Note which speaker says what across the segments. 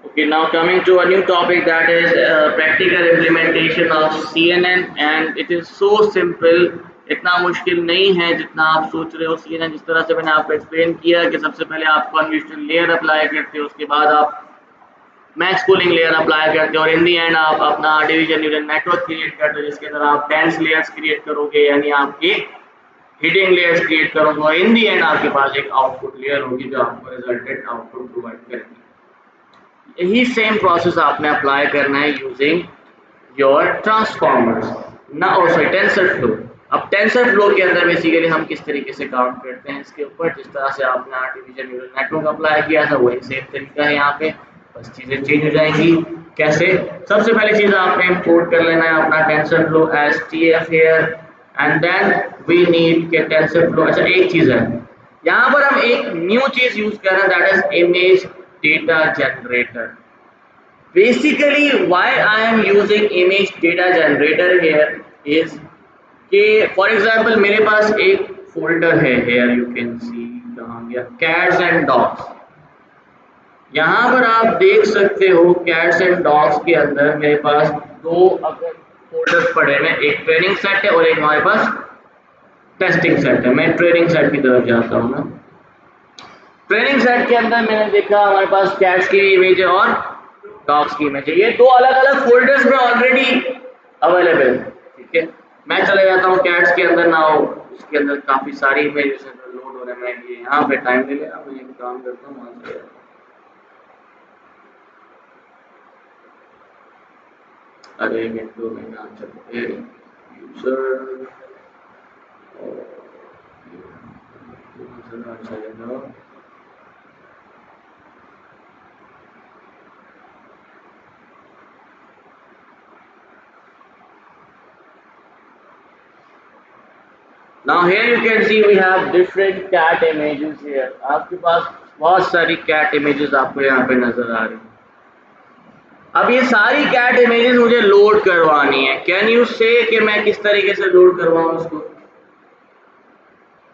Speaker 1: Okay, now coming to a new topic, that is practical implementation of CNN, and it is so simple. इतना मुश्किल नहीं है जितना आप सोच रहे हो। CNN जिस तरह से मैंने आपको एक्सप्लेन किया कि सबसे पहले आप कन्वोल्यूशन लेयर अप्लाई करते हो, उसके बाद आप मैक्स कूलिंग लेयर अप्लाई करते हो और इन दी एंड आप अपना डिवीजन न्यूरल नेटवर्क क्रिएट करते हो, जिसके अंदर आप डेंस लेयर्स क्रिएट करोगे, यानी आपके हिडिंग लेयर्स क्रिएट करोगे और इन दी एंड आपके पास एक आउटपुट लेयर होगी जो आपको रिजल्टेंट आउटपुट प्रोवाइड करेगी। यही सेम प्रोसेस आपने अप्लाई करना है यूजिंग योर ट्रांसफॉर्मर्स ना, और सॉरी टेंसर फ्लो। अब टेंसर फ्लो के अंदर बेसिकली हम किस तरीके से काम करते हैं, इसके ऊपर जिस तरह से आपने आर्टिफिशियल न्यूरल नेटवर्क अप्लाई किया था वही सेम तरीका है यहाँ पे, बस चीज़ें चेंज हो जाएंगी। कैसे? सबसे पहली चीज़ आपने इंपोर्ट कर लेना है अपना TensorFlow as TF here, and then we need के टेंसर फ्लो। अच्छा, एक चीज़ है यहाँ पर, हम एक न्यू चीज़ यूज कर रहे हैं, that is image data generator. Basically, why I am using image data generator here is कि फॉर एग्जाम्पल मेरे पास एक फोल्डर है, हेयर यू कैन सी, कहाँ गया, कैट्स एंड डॉग्स। यहाँ पर आप देख सकते हो कैट्स एंड डॉग्स के अंदर मेरे पास दो अगर फोल्डर्स पड़े हैं, एक ट्रेनिंग सेट है और एक हमारे पास टेस्टिंग सेट है। मैं ट्रेनिंग सेट की तरफ जाता हूँ ना। ट्रेनिंग सेट के अंदर मैंने देखा हमारे पास कैट्स की इमेज है और डॉग्स की इमेज है, ये दो अलग अलग फोल्डर्स में ऑलरेडी अवेलेबल है। ठीक है, मैं चले जाता हूँ कैट्स के अंदर ना, हो उसके अंदर काफ़ी सारी इमेजेस लोड हो रहे हैं। मैं ये यहाँ पे टाइम ले लेना, मैं एक काम करता हूँ वहाँ से। अरे विंडो में यहाँ चलते यूजर और चलेगा। Now here you can see we have different cat images here. आपके पास बहुत सारी cat images आपको यहाँ पे नजर आ रही हैं। अब ये सारी कैट इमेजेस मुझे लोड करवानी है। कैन यू से कि मैं किस तरीके से लोड करवाऊँ उसको?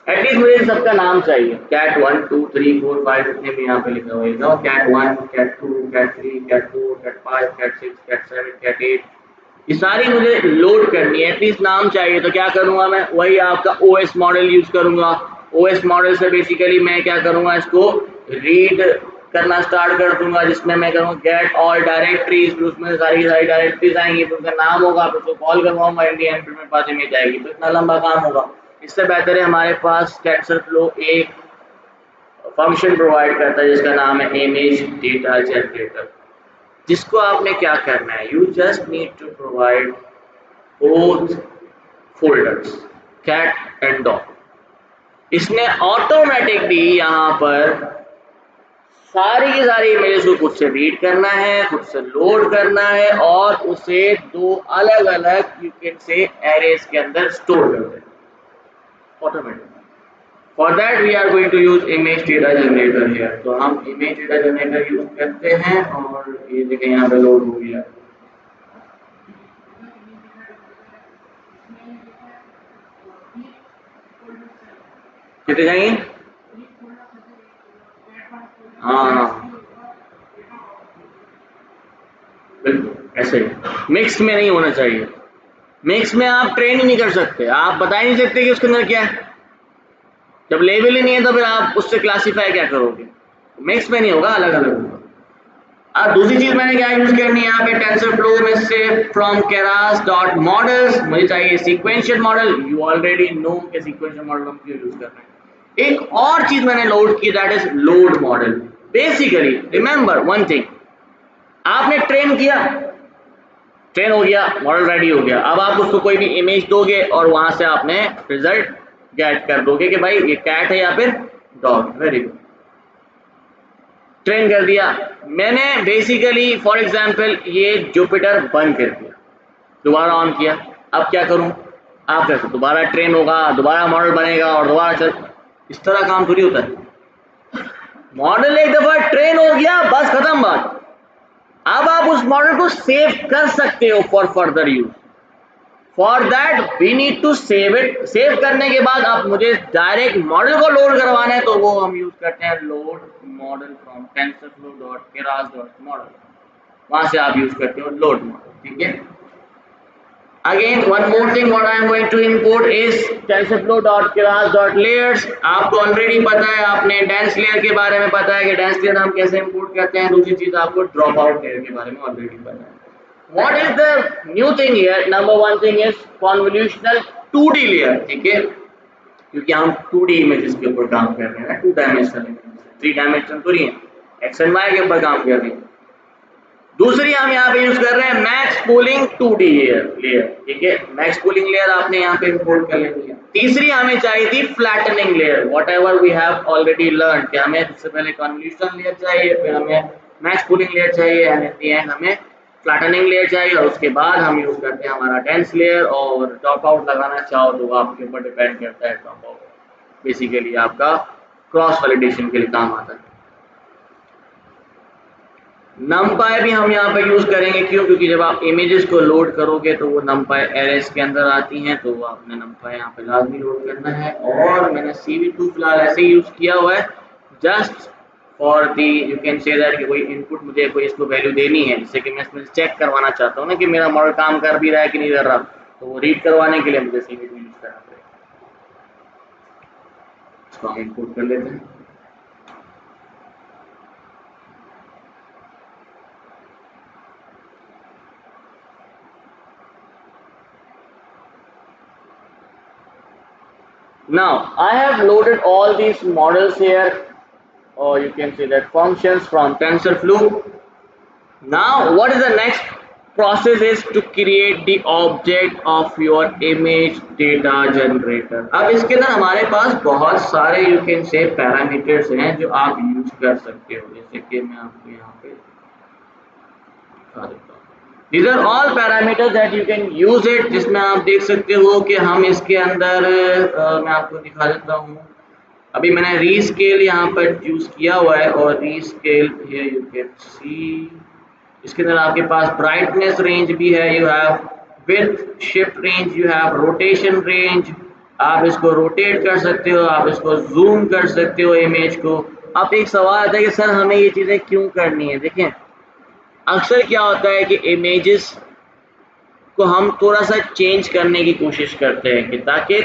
Speaker 1: एटलीस्ट मुझे इन सबका नाम चाहिए, कैट 1 2 3 4 5 जितने भी यहाँ पे लिखा हुआ है, cat 1 cat 2 cat 3 cat 4 cat 5 cat 6 cat 7 cat 8, ये सारी मुझे लोड करनी है, एटलीस्ट नाम चाहिए। तो क्या करूँगा मैं? वही आपका OS मॉडल यूज करूँगा। OS मॉडल से बेसिकली मैं क्या करूँगा, इसको रीड करना स्टार्ट कर दूंगा, जिसमें मैं करूँगा गेट ऑल डायरेक्टरीज, फिर उसमें सारी सारी डायरेक्टरीज आएंगी, फिर उसका नाम होगा, फिर उसको कॉल करवाऊंगा इंडियन, फिर मेरे पास इमेज आएगी। तो इतना लंबा काम होगा। इससे बेहतर है हमारे पास टेंसर फ्लो एक फंक्शन प्रोवाइड करता है जिसका नाम है इमेज डेटा जनरेटर, जिसको आपने क्या करना है, you just need to provide both folders cat and dog. इसने ऑटोमेटिकली यहाँ पर सारी की सारी इमेजेस को खुद से रीड करना है, खुद से लोड करना है और उसे दो अलग अलग यू कैन से एरेज के अंदर स्टोर कर देना automatic. For that we are going to use image data generator here. तो हम इमेज डेटा जनरेटर यूज करते हैं और ये देखिए यहाँ पे लोड हो गया। कितने चाहिए? हाँ बिल्कुल ऐसे ही, मिक्स में नहीं होना चाहिए। मिक्स में आप ट्रेन ही नहीं कर सकते, आप बता ही नहीं सकते कि उसके अंदर क्या है। जब लेबल ही नहीं है तो फिर आप उससे क्लासीफाई क्या करोगे? मिक्स में नहीं होगा, अलग अलग होगा। अब दूसरी चीज मैंने क्या यूज करनी है यहाँ पे टेंसर फ्लो में से, फ्रॉम केरास डॉट मॉडल्स मुझे चाहिए sequential model. You already know कि सीक्वेंशियल मॉडल हम क्यों यूज कर रहे हैं। एक और चीज मैंने लोड की, that is load model. Basically remember one thing, आपने ट्रेन किया, ट्रेन हो गया, मॉडल रेडी हो गया, अब आप उसको कोई भी इमेज दोगे और वहां से आपने रिजल्ट गेट कर दोगे कि भाई ये कैट है या फिर डॉग। वेरी गुड, ट्रेन कर दिया मैंने। बेसिकली फॉर एग्जांपल ये जुपिटर बंद कर दिया, दोबारा ऑन किया, अब क्या करूं? आप कैसे दोबारा ट्रेन होगा, दोबारा मॉडल बनेगा और दोबारा चल, इस तरह काम थोड़ी होता है। मॉडल एक दफा ट्रेन हो गया, बस खत्म बात। अब आप उस मॉडल को सेव कर सकते हो for further use. For that we need to save it. Save करने के बाद अब मुझे डायरेक्ट मॉडल को लोड करवाना है, तो वो हम यूज करते हैं लोड मॉडल फ्रॉम tensorflow.keras.model, वहां से आप यूज करते हो लोड मॉडल, ठीक है। Again, one more thing what I am going to import is tensorflow.keras.layers। आपको ऑलरेडी पता है, आपने डेंस लेयर के बारे में पता है कि डेंस लेयर हम कैसे इंपोर्ट करते हैं। दूसरी चीज आपको ड्रॉप आउट लेयर के बारे में ऑलरेडी पता है। What is the new thing here? Number one thing is convolutional 2D layer, ठीक है, क्योंकि हम 2D इमेजेस के ऊपर काम कर रहे हैं, 2 डायमेंशनल इमेजेस, 3 डायमेंशनल तो नहीं है, एक्स एंड वाई के ऊपर काम कर रहे हैं। दूसरी हम यहाँ पे यूज कर रहे हैं मैक्स पूलिंग 2D लेयर, ठीक है, मैक्स पूलिंग लेयर आपने यहाँ पे इंपोर्ट कर लेनी है। तीसरी हमें चाहिए थी flattening layer, whatever we have already learn, कि हमें सबसे पहले कन्वोल्यूशन लेयर चाहिए, फिर हमें मैक्स पूलिंग लेयर चाहिए, एंड एट द एंड हमें फ्लैटनिंग लेयर चाहिए, और उसके बाद हम यूज करते हैं हमारा डेंस लेयर। और ड्रॉप आउट लगाना चाहो तो आपके ऊपर डिपेंड करता है, ड्रॉप आउट बेसिकली आपका क्रॉस वैलिडेशन के लिए काम आता है। numpy भी हम यहाँ पे यूज करेंगे, क्यों? क्योंकि जब आप इमेजेस को लोड करोगे तो वो numpy एरेस के अंदर आती हैं, तो आपने numpy यहाँ पे लाजमी लोड करना है। और मैंने CV2 फिलहाल ऐसे ही यूज किया हुआ है, just for the you can say that कि कोई इनपुट मुझे कोई इसको वैल्यू देनी है, जैसे कि मैं इसमें चेक करवाना चाहता हूँ ना कि मेरा मॉडल काम कर भी रहा है कि नहीं कर रहा, तो वो रीड करवाने के लिए मुझे CV2 यूज करना पड़ेगा। इसको हम इनपुट कर लेते हैं। Now I have loaded all these models here, or you can say that functions from TensorFlow. Now what is the next process is to create the object of your image data generator। अब इसके अंदर हमारे पास बहुत सारे you can say parameters हैं जो आप use कर सकते हो, जैसे कि मैं आपको यहाँ पे दिखा देता हूँ। These are all parameters that you can use it, जिसमें आप देख सकते हो कि हम इसके अंदर मैं आपको दिखा देता हूँ। अभी मैंने रीस्केल यहाँ पर यूज किया हुआ है, और रीस्केल हियर यू कैन सी, इसके अंदर आपके पास ब्राइटनेस रेंज भी है, you have width shift range, you have rotation range, आप इसको रोटेट कर सकते हो, आप इसको जूम कर सकते हो इमेज को। अब एक सवाल आता है कि सर हमें ये चीज़ें क्यों करनी है? देखें, अक्सर क्या होता है कि इमेजेस को हम थोड़ा सा चेंज करने की कोशिश करते हैं कि ताकि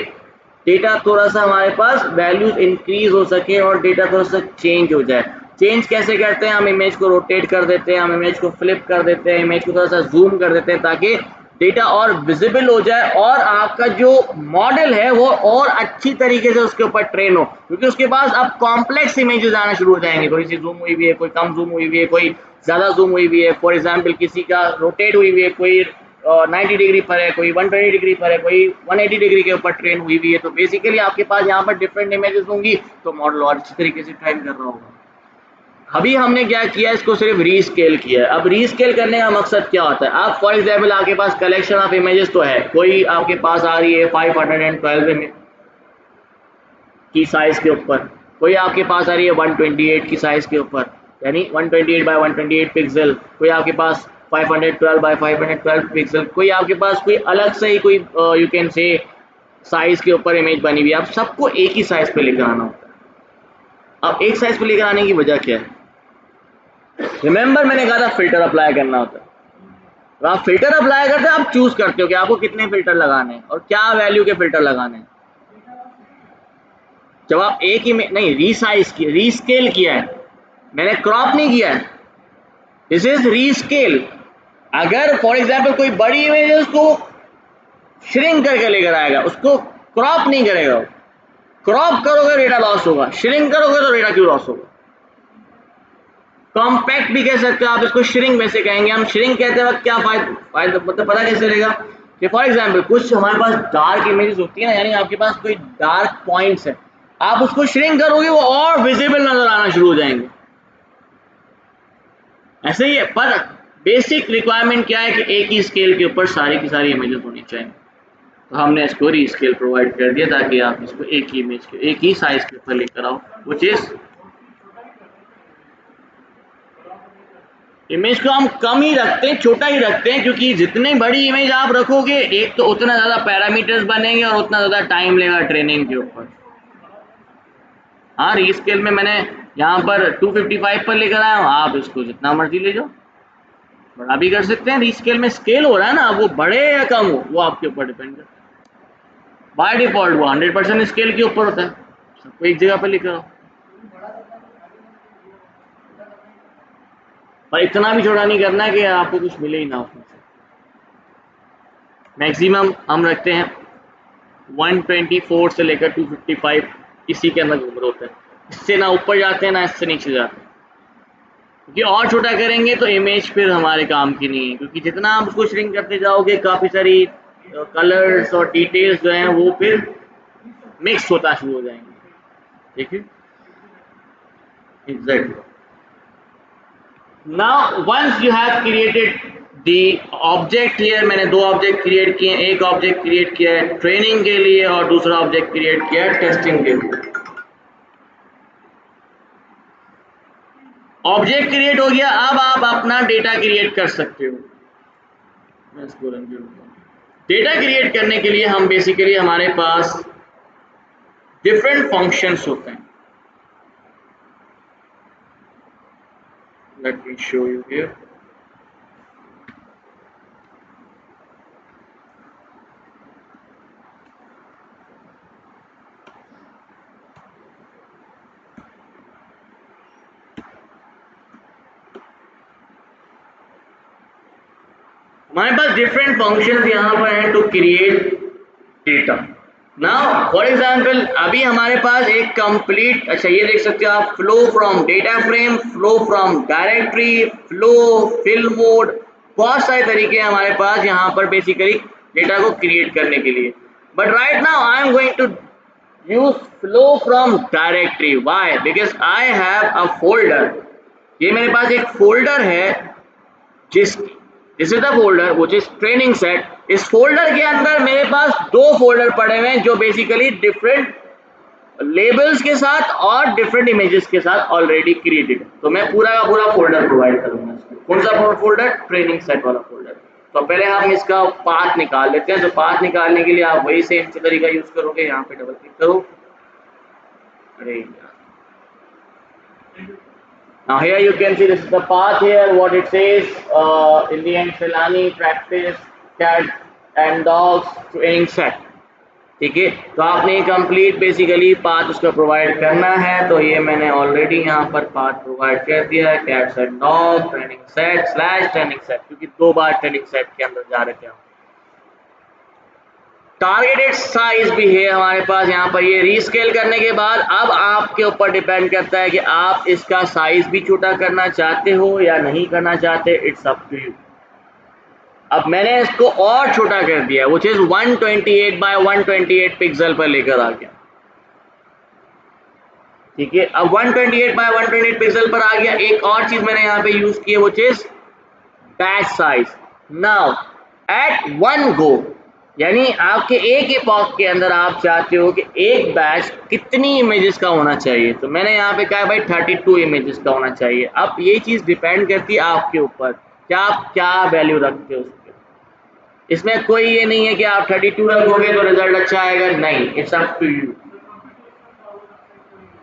Speaker 1: डेटा थोड़ा सा हमारे पास वैल्यूज इंक्रीज हो सके और डेटा थोड़ा सा चेंज हो जाए। चेंज कैसे करते हैं? हम इमेज को रोटेट कर देते हैं, हम इमेज को फ्लिप कर देते हैं, इमेज को थोड़ा सा जूम कर देते हैं ताकि डेटा और विजिबल हो जाए और आपका जो मॉडल है वो और अच्छी तरीके से उसके ऊपर ट्रेन हो, क्योंकि उसके बाद अब कॉम्प्लेक्स इमेजेस आना शुरू हो जाएंगे, थोड़ी सी जूम हुई भी है, कोई कम जूम हुई भी है, कोई ज़्यादा जूम हुई भी है, फॉर एग्जाम्पल किसी का रोटेट हुई भी है, कोई 90 डिग्री पर है, कोई 120 डिग्री पर है, कोई 180 डिग्री के ऊपर ट्रेन हुई भी है। तो बेसिकली आपके पास यहाँ पर डिफरेंट इमेजेस होंगी, तो मॉडल और अच्छी तरीके से ट्रेन कर रहा होगा। अभी हमने क्या किया, इसको सिर्फ रीस्केल किया है। अब रीस्केल करने का मकसद क्या होता है? आप फॉर एग्जाम्पल आपके पास कलेक्शन ऑफ इमेजेस तो है, कोई आपके पास आ रही है 512 की साइज के ऊपर, कोई आपके पास आ रही है 128 की साइज के ऊपर, यानी 128 बाय 128 पिक्सल, कोई आपके पास 512 बाय 512 पिक्सल, कोई आपके पास कोई अलग से ही कोई यू कैन से साइज के ऊपर इमेज बनी हुई है। आप सबको एक ही साइज पे लेकर आना होता है। अब एक साइज पे लेकर आने की वजह क्या है? रिमेंबर मैंने कहा था फिल्टर अप्लाई करना होता है। तो आप फिल्टर अप्लाई करते हैं, आप चूज करते हो कि आपको कितने फिल्टर लगाने हैं और क्या वैल्यू के फिल्टर लगाने हैं। जब आप एक ही में नहीं रीसाइज किया, रीस्केल किया है, मैंने क्रॉप नहीं किया है, दिस इज रीस्केल। अगर फॉर एग्जाम्पल कोई बड़ी इमेज है उसको श्रिंक करके लेकर आएगा, उसको क्रॉप नहीं करेगा। क्रॉप करोगे डेटा लॉस होगा, श्रिंक करोगे तो डेटा क्यों लॉस होगा? कॉम्पैक्ट भी कह सकते हो आप, इसको श्रिंक वैसे कहेंगे हम। श्रिंक कहते वक्त क्या फायदा मतलब पता कैसे चलेगा कि फॉर एग्जाम्पल कुछ हमारे पास डार्क इमेजेस होती है ना, यानी आपके पास कोई डार्क पॉइंट्स है, आप उसको श्रिंक करोगे वो और विजिबल नजर आना शुरू हो जाएंगे। ऐसे ही है, पर बेसिक रिक्वायरमेंट क्या है कि एक ही स्केल के ऊपर सारी की सारी इमेजेस होनी चाहिए। तो हमने इसको रीस्केल प्रोवाइड कर दिया ताकि आप इसको एक ही इमेज के एक ही साइज के ऊपर लेकर आओ, व्हिच इज इमेज को हम कम ही रखते हैं, छोटा ही रखते हैं, क्योंकि जितनी बड़ी इमेज आप रखोगे एक तो उतना ज़्यादा पैरामीटर्स बनेंगे और उतना ज़्यादा टाइम लेगा ट्रेनिंग के ऊपर। हाँ, रीस्केल में मैंने यहाँ पर 255 पर लेकर आया हूँ, आप इसको जितना मर्जी ले जाओ, बड़ा भी कर सकते हैं। रीस्केल में स्केल हो रहा है ना, वो बढ़े या कम हो वो आपके ऊपर डिपेंड करता है। बाय डिफॉल्ट वो 100% स्केल के ऊपर होता है, सबको एक जगह पर लेकर आओ। पर इतना भी छोटा नहीं करना है कि आपको कुछ मिले ही ना उसमें से। मैक्सिमम हम रखते हैं 124 से लेकर 255, इसी के अंदर घूम रहे होते हैं। इससे ना ऊपर जाते हैं ना इससे नीचे जाते हैं, क्योंकि और छोटा करेंगे तो इमेज फिर हमारे काम की नहीं है, क्योंकि जितना आप उसको श्रिंक करते जाओगे काफ़ी सारी कलर्स और डिटेल्स जो हैं वो फिर मिक्स होता शुरू हो जाएंगे। ठीक है, exactly. Now once you have created the object here, मैंने दो ऑब्जेक्ट क्रिएट किए हैं। एक ऑब्जेक्ट क्रिएट किया है ट्रेनिंग के लिए और दूसरा ऑब्जेक्ट क्रिएट किया है टेस्टिंग के लिए। ऑब्जेक्ट क्रिएट हो गया, अब आप अपना डेटा क्रिएट कर सकते हो। मैं इसको रन करूंगा। डेटा क्रिएट करने के लिए हम बेसिकली हमारे पास डिफरेंट फंक्शंस होते हैं। Let me show you here. हमारे पास डिफरेंट फंक्शंस यहाँ पर हैं to create data. Now for example अभी हमारे पास एक कंप्लीट, अच्छा ये देख सकते हो आप, flow from data frame, flow from directory, flow, fill mode, बहुत सारे तरीके हैं हमारे पास यहाँ पर बेसिकली डेटा को क्रिएट करने के लिए। But right now I am going to use flow from directory. Why? Because I have a folder. ये मेरे पास एक फोल्डर है जिस this is the folder which is training set. इस फोल्डर के अंदर मेरे पास दो फोल्डर पड़े हुए हैं जो बेसिकली डिफरेंट लेबल्स के साथ और डिफरेंट इमेजेस के साथ ऑलरेडी क्रिएटेड है। तो मैं पूरा का पूरा फोल्डर प्रोवाइड करूंगा इसको। कौन सा फोल्डर? ट्रेनिंग सेट वाला फोल्डर। तो पहले हम इसका पाथ निकाल लेते हैं। तो पाथ निकालने के लिए आप वही सेम तरीका यूज करोगे। यहाँ पे डबल क्लिक करो। अरे now here you can see this is the path here, what it says in the end, Celani practice cat and dogs training set। ठीक है, तो आपने कंप्लीट बेसिकली पाथ उसका प्रोवाइड करना है। तो ये मैंने ऑलरेडी यहाँ पर पाथ प्रोवाइड कर दिया है, cats and dog training set slash training set, क्योंकि दो बार ट्रेनिंग सेट के अंदर जा रहे थे हम। टारगेटेड साइज भी है हमारे पास यहाँ पर। ये रीस्केल करने के बाद अब आपके ऊपर डिपेंड करता है कि आप इसका साइज भी छोटा करना चाहते हो या नहीं करना चाहते। It's up to you. अब मैंने इसको और छोटा कर दिया, व्हिच इज 128 बाय 128 पिक्सल पर लेकर आ गया। ठीक है, अब 128 बाय 128 पिक्सल पर आ गया। एक और चीज मैंने यहाँ पे यूज की है, which is batch size. Now at one go, यानी आपके एक एपॉक के अंदर आप चाहते हो कि एक बैच कितनी इमेजेस का होना चाहिए। तो मैंने यहाँ पे कहा भाई 32 इमेजेस का होना चाहिए। अब ये चीज़ डिपेंड करती है आपके ऊपर क्या आप क्या वैल्यू रखते हो उसके। इसमें कोई ये नहीं है कि आप 32 रखोगे तो रिजल्ट अच्छा आएगा, नहीं, इट्स अप टू यू।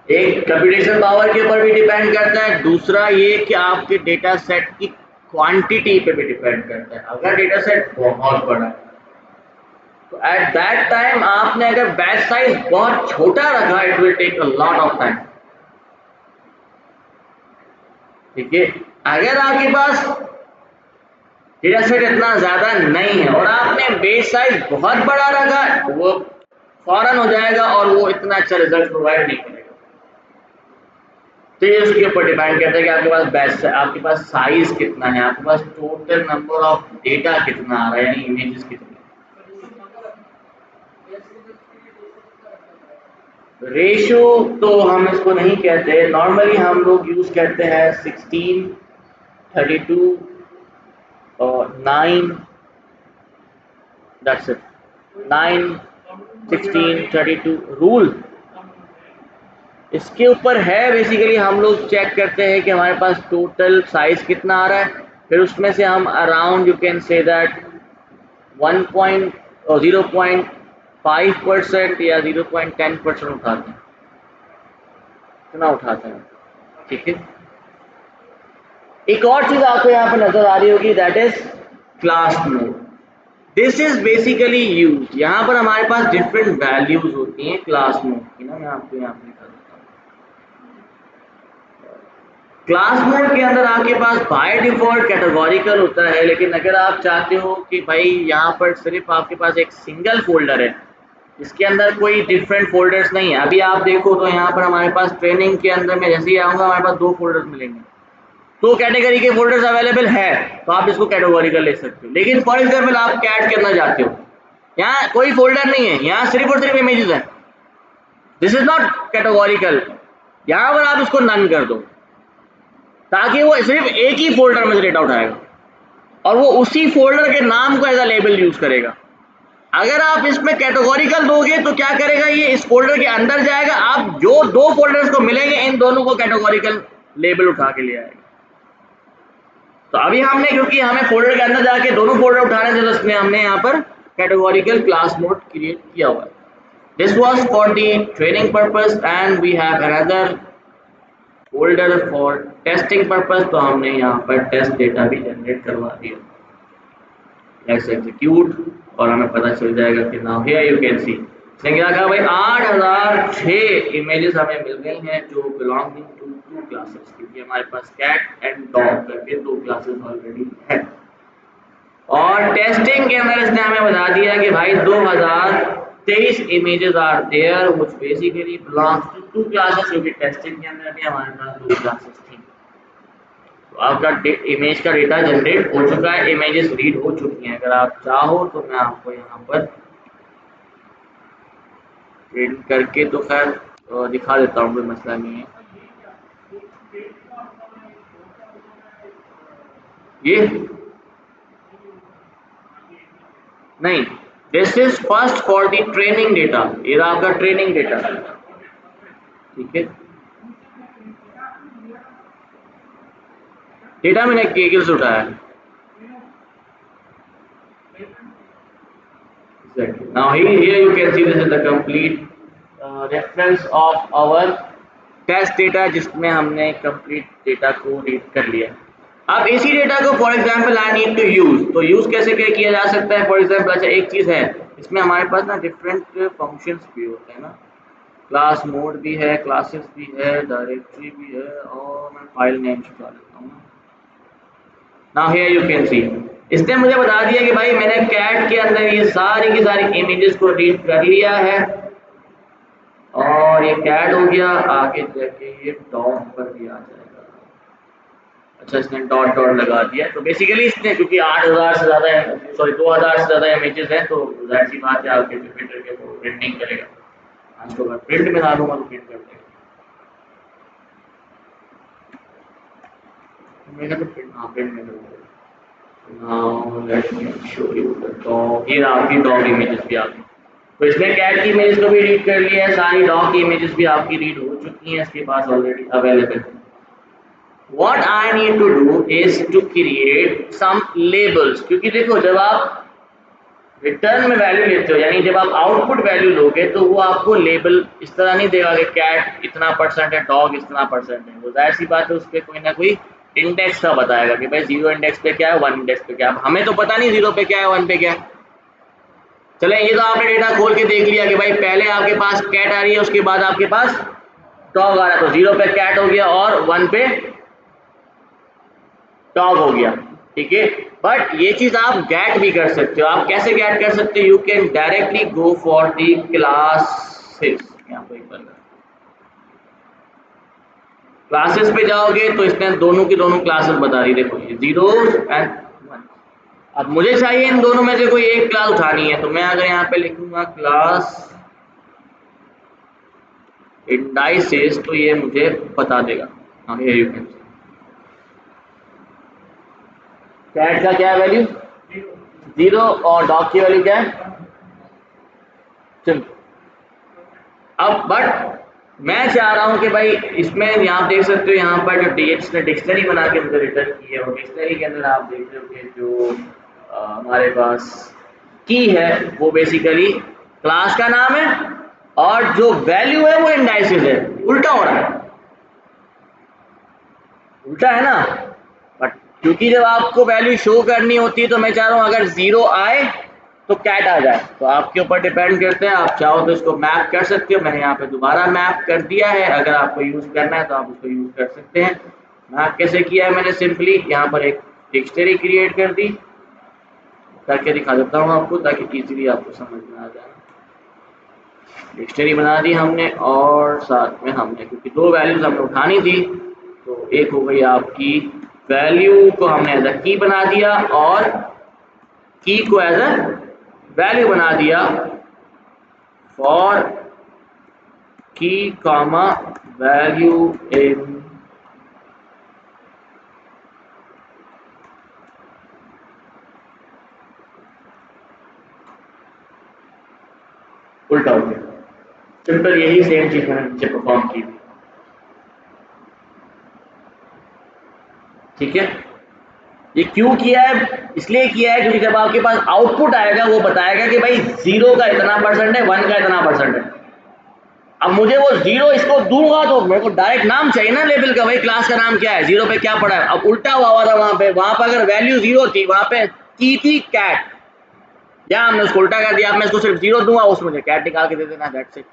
Speaker 1: एक कंप्यूटेशन पावर के ऊपर भी डिपेंड करता है, दूसरा ये कि आपके डेटा सेट की क्वांटिटी पे भी डिपेंड करता है। अगर डेटा सेट बहुत बड़ा है तो एट दैट टाइम आपने अगर बैच साइज बहुत छोटा रखा, it will take a lot of time. ठीक है, अगर आपके पास डेटा सेट इतना ज्यादा नहीं है और आपने बेस साइज बहुत बड़ा रखा, वो फौरन हो जाएगा और वो इतना अच्छा रिजल्ट प्रोवाइड नहीं करेगा। तो ये उसके ऊपर डिपेंड करता है कि आपके पास बैच, आपके पास साइज कितना है, आपके पास टोटल नंबर ऑफ डेटा कितना आ रहा है, यानी इमेजेस कितनी। रेशो तो हम इसको नहीं कहते, नॉर्मली हम लोग यूज करते हैं 16, 32 और 9, दैट्स इट। 9, 16, 32 रूल इसके ऊपर है। बेसिकली हम लोग चेक करते हैं कि हमारे पास टोटल साइज कितना आ रहा है, फिर उसमें से हम around you can say that 0.5% या 0.10% उठाते हैं। कितना उठाते हैं? ठीक है। एक और चीज आपको यहाँ पर नजर आ रही होगी, that is class mode. This is basically use, यहाँ पर हमारे पास डिफरेंट वैल्यूज होती हैं क्लास मोड की ना। मैं आपको यहाँ पर दिखा देता हूँ। क्लास मोड के अंदर आपके पास बाय डिफॉल्ट कैटेगोरिकल होता है, लेकिन अगर आप चाहते हो कि भाई यहाँ पर सिर्फ आपके पास एक सिंगल फोल्डर है, इसके अंदर कोई डिफरेंट फोल्डर्स नहीं है। अभी आप देखो तो यहाँ पर हमारे पास ट्रेनिंग के अंदर में जैसे ही आऊँगा हमारे पास 2 फोल्डर्स मिलेंगे, 2 कैटेगरी के फोल्डर्स अवेलेबल है, तो आप इसको कैटेगोरिकल ले सकते हो। लेकिन फॉर एग्जाम्पल आप कैट के अंदर जाते हो, यहाँ कोई फोल्डर नहीं है, यहाँ सिर्फ और सिर्फ इमेजेस है। This is not categorical. यहाँ पर आप इसको नन कर दो, ताकि वो सिर्फ एक ही फोल्डर में से डेटा उठाएगा और वो उसी फोल्डर के नाम को एज अ लेबल यूज करेगा। अगर आप इसमें कैटेगोरिकल दोगे तो क्या करेगा, ये इस फोल्डर के अंदर जाएगा, आप जो 2 फोल्डर्स को मिलेंगे इन दोनों को कैटेगोरिकल लेबल उठा के ले आएगा। तो अभी हमने, क्योंकि हमें फोल्डर के अंदर जाके दोनों फोल्डर उठाने थे, तो इसमें हमने यहाँ पर कैटेगोरिकल क्लास मोड क्रिएट किया हुआ है। This was for the training purpose and we have another folder for testing purpose. तो हमने यहाँ पर टेस्ट डेटा भी जनरेट करवा दिया। लेट्स एग्जीक्यूट और हमें पता चल जाएगा कि नाउ हियर यू कैन सी, इसने क्या कहा भाई 8006 इमेजेस हमें मिल गई हैं जो बिलोंगिंग टू 2 क्लासेस, क्योंकि हमारे पास कैट एंड डॉग करके 2 क्लासेस ऑलरेडी है। और टेस्टिंग के अंदर इसने हमें बता दिया कि भाई 2023 images are there which basically belongs to 2 classes, क्योंकि टेस्टिंग के अंदर भी हमारे पास 2 क्लासेस थी। तो आपका इमेज का डेटा जनरेट हो चुका है, इमेजेस रीड हो चुकी हैं। अगर आप चाहो तो मैं आपको यहाँ पर प्रिंट करके तो खैर दिखा देता हूँ, कोई मसला नहीं है। ये नहीं, this is first for the training data, ये रहा आपका ट्रेनिंग डेटा। ठीक है, डेटा मैंने केगल से उठाया है। Exactly. Now here you can see this is the complete reference of our test data, जिसमें हमने complete डेटा को रीड कर लिया। अब इसी डेटा को for example I need to use, तो यूज कैसे किया जा सकता है। फॉर एग्जाम्पल अच्छा एक चीज है, इसमें हमारे पास ना डिफरेंट फंक्शंस भी होते हैं ना, क्लास मोड भी है, क्लासेस भी है, डायरेक्टरी भी है, और मैं फाइल नेम छुपा लेता हूँ। नाउ हियर यू कैन सी, इसने मुझे बता दिया कि भाई मैंने कैट के अंदर ये सारी की सारी इमेजेस को रीड कर लिया है, और ये कैट हो गया, आगे जाके ये डॉग पर भी आ जाएगा। अच्छा इसने डॉट डॉट लगा दिया, तो बेसिकली इसने क्योंकि 8000 से ज़्यादा, सॉरी 2000 से ज़्यादा इमेजेस हैं, तो जाहिर सी बात है आपके प्रिंटर के तो प्रिंट नहीं करेगा। आज तो मैं प्रिंट में डालूंगा तो प्रिंट कर देगा। मैं कहता प्रिंट, हाँ प्रिंट में कर देगा। Now let me show you the dog. ये आपकी डॉग इमेजेस भी आ गई, तो इसमें कैट की इमेजेस को भी रीड कर लिया है, सारी डॉग की इमेजेस भी आपकी रीड हो चुकी हैं, इसके पास ऑलरेडी अवेलेबल है। What I need to do is to create some labels, क्योंकि देखो जब आप रिटर्न में वैल्यू लेते हो, यानी जब आप आउटपुट वैल्यू लोगे, तो वो आपको लेबल इस तरह नहीं देगा कि कैट इतना % है, डॉग इतना % है। वो जाहिर सी बात है उस पर कोई ना कोई इंडेक्स का बताएगा कि भाई 0 इंडेक्स पे क्या है, 1 इंडेक्स पे क्या है। हमें तो पता नहीं 0 पे क्या है, 1 पे क्या है। चले ये तो आपने डेटा खोल के देख लिया कि भाई पहले आपके पास कैट आ रही है, उसके बाद आपके पास डॉग आ रहा है, तो 0 पे कैट हो गया और 1 पे डॉग हो गया। ठीक है, बट ये चीज आप गेट भी कर सकते हो। आप कैसे गेट कर सकते हो, you can directly go for the classes. यहाँ पे एक बार क्लासेस पे जाओगे तो इसने दोनों की दोनों क्लासेस बता रही, देखो ये 0 एंड 1। अब मुझे चाहिए इन दोनों में से कोई एक क्लास उठानी है, तो मैं अगर यहाँ पे लिखूंगा क्लास इंडाइसेस, तो ये मुझे बता देगा। हाँ here you can see cat का क्या है वैल्यू 0 और डॉग की वैल्यू क्या है। चलो अब बट मैं चाह रहा हूं कि भाई इसमें यहाँ देख सकते हो, यहाँ पर जो डीएक्स ने डिक्शनरी बना के मुझे रिटर्न की है, और डिक्शनरी के अंदर आप देख रहे हो कि जो हमारे पास की है वो बेसिकली क्लास का नाम है, और जो वैल्यू है वो इंडाइसेस है। उल्टा हो रहा है, उल्टा है ना, बट क्योंकि जब आपको वैल्यू शो करनी होती है तो मैं चाह रहा हूँ अगर 0 आए तो कैट आ जाए, तो आपके ऊपर डिपेंड करते हैं, आप चाहो तो इसको मैप कर सकते हो, मैंने यहाँ पे दोबारा मैप कर दिया है, अगर आपको यूज़ करना है तो आप उसको यूज़ कर सकते हैं। मैप कैसे किया है मैंने, सिंपली यहाँ पर एक डिक्शनरी क्रिएट कर दी, करके दिखा देता हूँ आपको ताकि इजीली आपको समझ में आ जाए। डिक्शनरी बना दी हमने और साथ में हमने क्योंकि दो वैल्यूज हमें उठानी थी, तो एक हो गई आपकी वैल्यू को हमने एज अ की बना दिया और की को एज अ वैल्यू बना दिया फॉर की कॉमा वैल्यू इन उल्टा हो गया। सिंपल यही सेम चीज मैंने नीचे परफॉर्म की थी, ठीक है। ये क्यों किया है, इसलिए किया है क्योंकि जब आपके पास आउटपुट आएगा वो बताएगा कि भाई 0 का इतना परसेंट है, 1 का इतना परसेंट है। अब मुझे वो 0 इसको दूंगा तो मेरे को डायरेक्ट नाम चाहिए ना लेबल का, भाई क्लास का नाम क्या है, 0 पे क्या पड़ा है। अब उल्टा हुआ था वहां पे अगर वैल्यू 0 थी वहां पे की थी कैट, या हमने उसको उल्टा कर दिया, अब मैं इसको सिर्फ 0 दूंगा उसमें मुझे कैट निकाल के दे देना, दैट्स इट,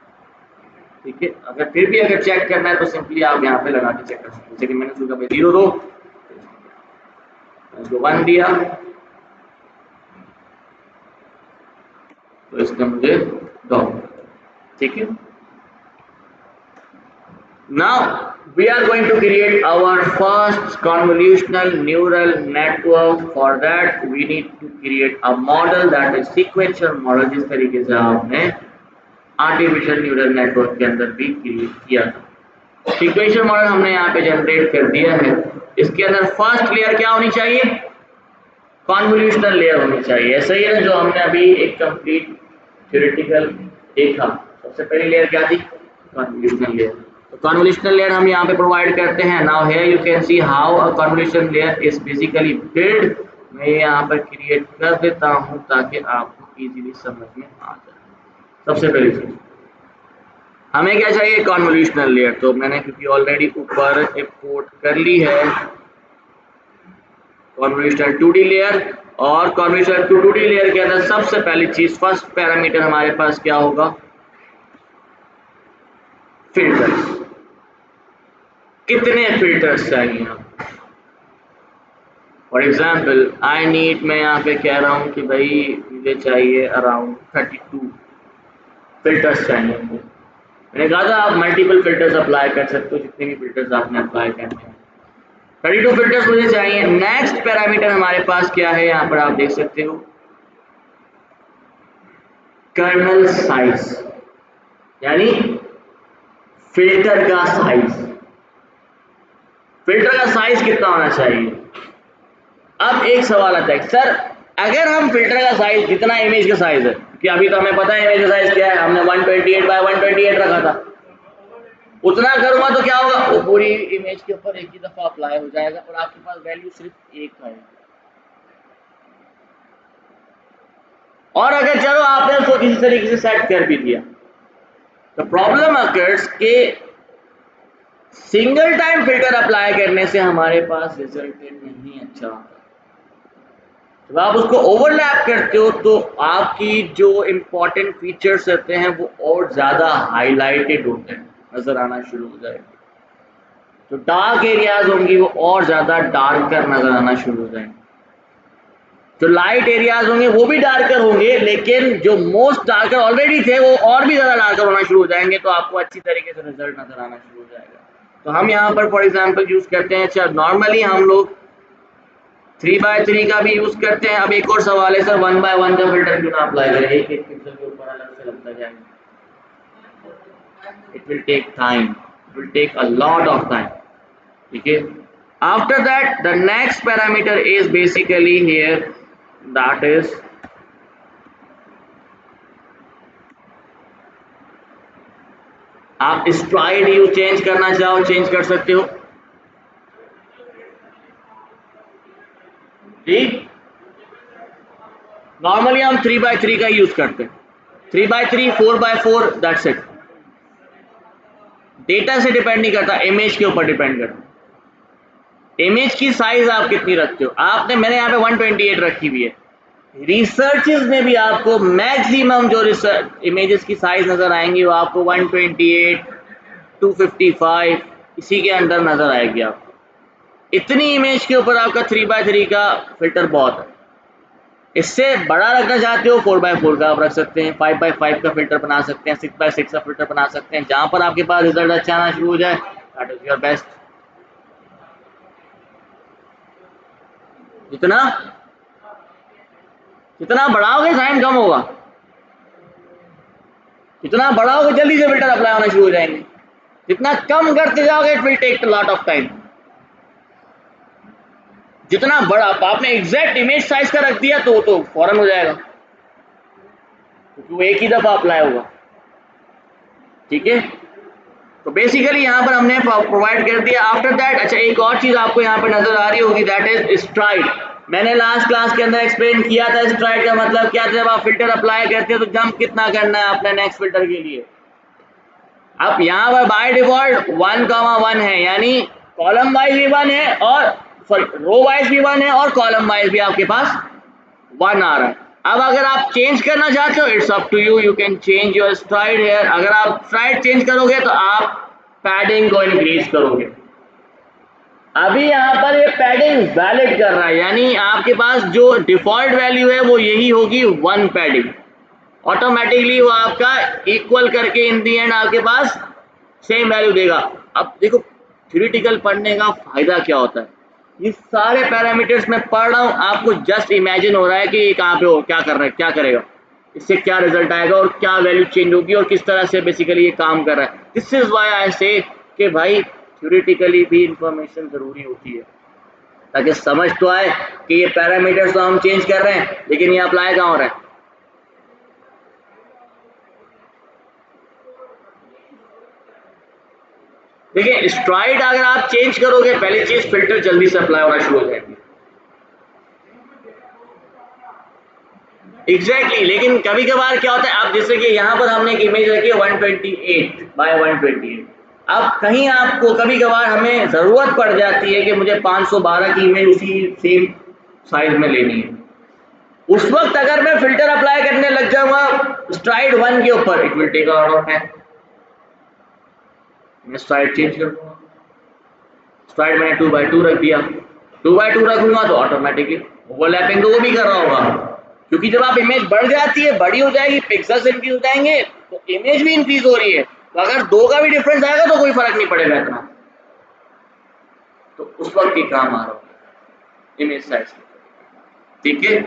Speaker 1: ठीक है। अगर फिर भी अगर चेक करना है तो सिंपली आप यहाँ पे लगा के चेक कर सकते हैं, जैसे कि मैंने सोचा भाई 0 दो, इसको 1 दिया तो इसका मुझे दो, ठीक है। Now we are going to create our first convolutional neural network. For that we need to create a model that is sequential model, जिस तरीके से आपने आर्टिफिशियल न्यूरल नेटवर्क के अंदर भी क्रिएट किया था। सीक्वेंशियल मॉडल हमने यहाँ पे जनरेट कर दिया है। इसके अंदर फर्स्ट लेयर क्या होनी चाहिए, कॉन्वोल्यूशनल लेयर होनी चाहिए, ऐसा ही है जो हमने अभी एक कंप्लीट थ्योरेटिकल देखा। सबसे पहली लेयर क्या थी, कॉन्वोल्यूशनल लेयर। तो कॉन्वोल्यूशनल लेयर हम यहाँ पे प्रोवाइड करते हैं। Now here you can see how a convolutional layer is basically build. मैं यहाँ पर क्रिएट कर देता हूँ ताकि आपको इजीली समझ में आ जाए। सबसे पहली चीज हमें क्या चाहिए, कॉन्वोल्यूशनल लेयर। तो मैंने क्योंकि ऑलरेडी ऊपर इंपोर्ट कर ली है कॉन्वोल्यूशनल 2D लेयर, और कॉन्वोल्यूशनल 2D लेयर के अंदर सबसे पहली चीज फर्स्ट पैरामीटर हमारे पास क्या होगा, फिल्टर्स। कितने फिल्टर्स चाहिए हम, फॉर एग्जाम्पल आई नीड, मैं यहाँ पे कह रहा हूँ कि भाई मुझे चाहिए अराउंड 32 फिल्टर्स चाहिए। मैंने कहा था आप मल्टीपल फिल्टर्स अप्लाई कर सकते हो, जितने भी फिल्टर्स आपने अप्लाई करने हैं। 32 फिल्टर्स मुझे चाहिए। नेक्स्ट पैरामीटर हमारे पास क्या है, यहाँ पर आप देख सकते हो कर्नल साइज, यानी फिल्टर का साइज। फिल्टर का साइज कितना होना चाहिए। अब एक सवाल आता है, सर अगर हम फिल्टर का साइज जितना इमेज का साइज है, कि अभी तो हमें पता है इमेज का साइज क्या है, हमने 128 बाय 128 रखा था, उतना करूंगा तो क्या होगा, वो पूरी इमेज के ऊपर एक ही दफा अप्लाई हो जाएगा और आपके पास वैल्यू सिर्फ एक आएगी। और अगर चलो आपने उसको किसी तरीके से सेट कर भी दिया, तो प्रॉब्लम अकर्स के सिंगल टाइम फिल्टर अप्लाई करने से हमारे पास रिजल्ट नहीं अच्छा आता। जब आप उसको ओवरलैप करते हो तो आपकी जो इंपॉर्टेंट फीचर्स रहते हैं वो और ज्यादा हाईलाइटेड होते हैं, नजर आना शुरू हो जाएंगे। जो डार्क एरियाज होंगी वो और ज्यादा डार्कर नजर आना शुरू हो जाएंगे। जो लाइट एरियाज होंगे वो भी डार्कर होंगे, लेकिन जो मोस्ट डार्कर ऑलरेडी थे वो और भी ज्यादा डार्कर होना शुरू हो जाएंगे, तो आपको अच्छी तरीके से रिजल्ट नजर आना शुरू हो जाएगा। तो हम यहाँ पर फॉर एग्जांपल यूज करते हैं, अच्छा नॉर्मली हम लोग 3x3 का भी यूज करते हैं। अब एक और सवाल है, सर 1x1 का फिल्टर क्यों ना अप्लाई करें, एक एक पिक्सल के ऊपर अलग से लगता जाएगा। It will take time, it will take a lot of time, ठीक है। After that the next parameter is basically here, that is आप स्ट्राइड यू चेंज करना चाहो चेंज कर सकते हो जी। नॉर्मली हम 3x3 का यूज करते हैं, 3x3 4x4 that's it. Data से डिपेंड नहीं करता, इमेज के ऊपर डिपेंड करता। इमेज की साइज आप कितनी रखते हो, आपने मैंने यहाँ पे 128 रखी हुई है। रिसर्चेस में भी आपको मैक्सिमम जो रिसर्च इमेजेस की साइज नजर आएंगी वो आपको 128, 255 इसी के अंदर नजर आएगी आपको। इतनी इमेज के ऊपर आपका 3x3 का फिल्टर बहुत है। इससे बड़ा रखना चाहते हो 4x4 का आप रख सकते हैं, 5x5 का फिल्टर बना सकते हैं, 6x6 का फिल्टर बना सकते हैं। जहां पर आपके पास रिजल्ट अच्छा आना शुरू हो जाए दैट इज योर बेस्ट। जितना जितना बढ़ाओगे टाइम कम होगा, जितना बढ़ाओगे जल्दी से फिल्टर अप्लाई होना शुरू हो जाएंगे, जितना कम करते जाओगे it will take lot of time. जितना बड़ा आपने एग्जैक्ट इमेज साइज का रख दिया तो फौरन हो जाएगा, क्योंकि वो एक ही दफा अप्लाई होगा। ठीक है, तो बेसिकली यहाँ पर हमने प्रोवाइड कर दिया। आफ्टर दैट अच्छा एक और चीज आपको यहाँ पर नजर आ रही होगी दैट इज स्ट्राइड। मैंने लास्ट क्लास के अंदर एक्सप्लेन किया था स्ट्राइड का मतलब क्या था। जब आप फिल्टर अप्लाई करते हो तो जंप कितना करना है आपने नेक्स्ट फिल्टर के लिए। अब यहाँ पर बाय डिफॉल्ट 1,1 है, यानी कॉलम वाइज भी 1 है और सॉरी रो वाइज भी 1 है और कॉलम वाइज भी आपके पास 1 आ रहा है। अब अगर आप चेंज करना चाहते हो it's up to you, you can change your stride here. अगर आप स्ट्राइड चेंज करोगे तो आप पैडिंग को इंक्रीज करोगे। अभी यहाँ पर ये पैडिंग वैलिड कर रहा है, यानी आपके पास जो डिफॉल्ट वैल्यू है वो यही होगी 1 पैडिंग। ऑटोमेटिकली वो आपका इक्वल करके इन दी एंड आपके पास सेम वैल्यू देगा। अब देखो थ्योरेटिकल पढ़ने का फायदा क्या होता है, ये सारे पैरामीटर्स मैं पढ़ रहा हूँ, आपको जस्ट इमेजिन हो रहा है कि ये कहाँ पे हो, क्या कर रहा है, क्या करेगा, इससे क्या रिजल्ट आएगा और क्या वैल्यू चेंज होगी और किस तरह से बेसिकली ये काम कर रहा है। दिस इज व्हाई आई से कि भाई थ्योरेटिकली भी इंफॉर्मेशन जरूरी होती है, ताकि समझ तो आए कि ये पैरामीटर्स तो हम चेंज कर रहे हैं लेकिन ये अप्लाई कहाँ हो रहा है। देखिए स्ट्राइड अगर आप चेंज करोगे पहली चीज फिल्टर जल्दी से अप्लाई होना शुरू हो जाएगी। एग्जैक्टली लेकिन कभी कभार क्या होता है, अब जैसे कि यहाँ पर हमने एक इमेज रखी है 128 बाय 128। अब कहीं आपको कभी कभार हमें जरूरत पड़ जाती है कि मुझे 512 की इमेज उसी सेम साइज में लेनी है। उस वक्त अगर मैं फिल्टर अप्लाई करने लग जाऊंगा स्ट्राइड 1 के ऊपर it will take a lot of time. मैं स्ट्राइड चेंज कर दूंगा, स्ट्राइड मैंने 2x2 रख दिया, 2x2 रखूंगा तो ऑटोमेटिकली ओवरलैपिंग तो वो भी कर रहा होगा, क्योंकि जब आप इमेज बढ़ जाती है बड़ी हो जाएगी पिक्सल्स इंक्रीज हो जाएंगे तो इमेज भी इंक्रीज हो रही है, तो अगर दो का भी डिफरेंस आएगा तो कोई फर्क नहीं पड़ेगा इतना, तो उस वक्त ही काम आ रहा होगा इमेज साइज। ठीक है,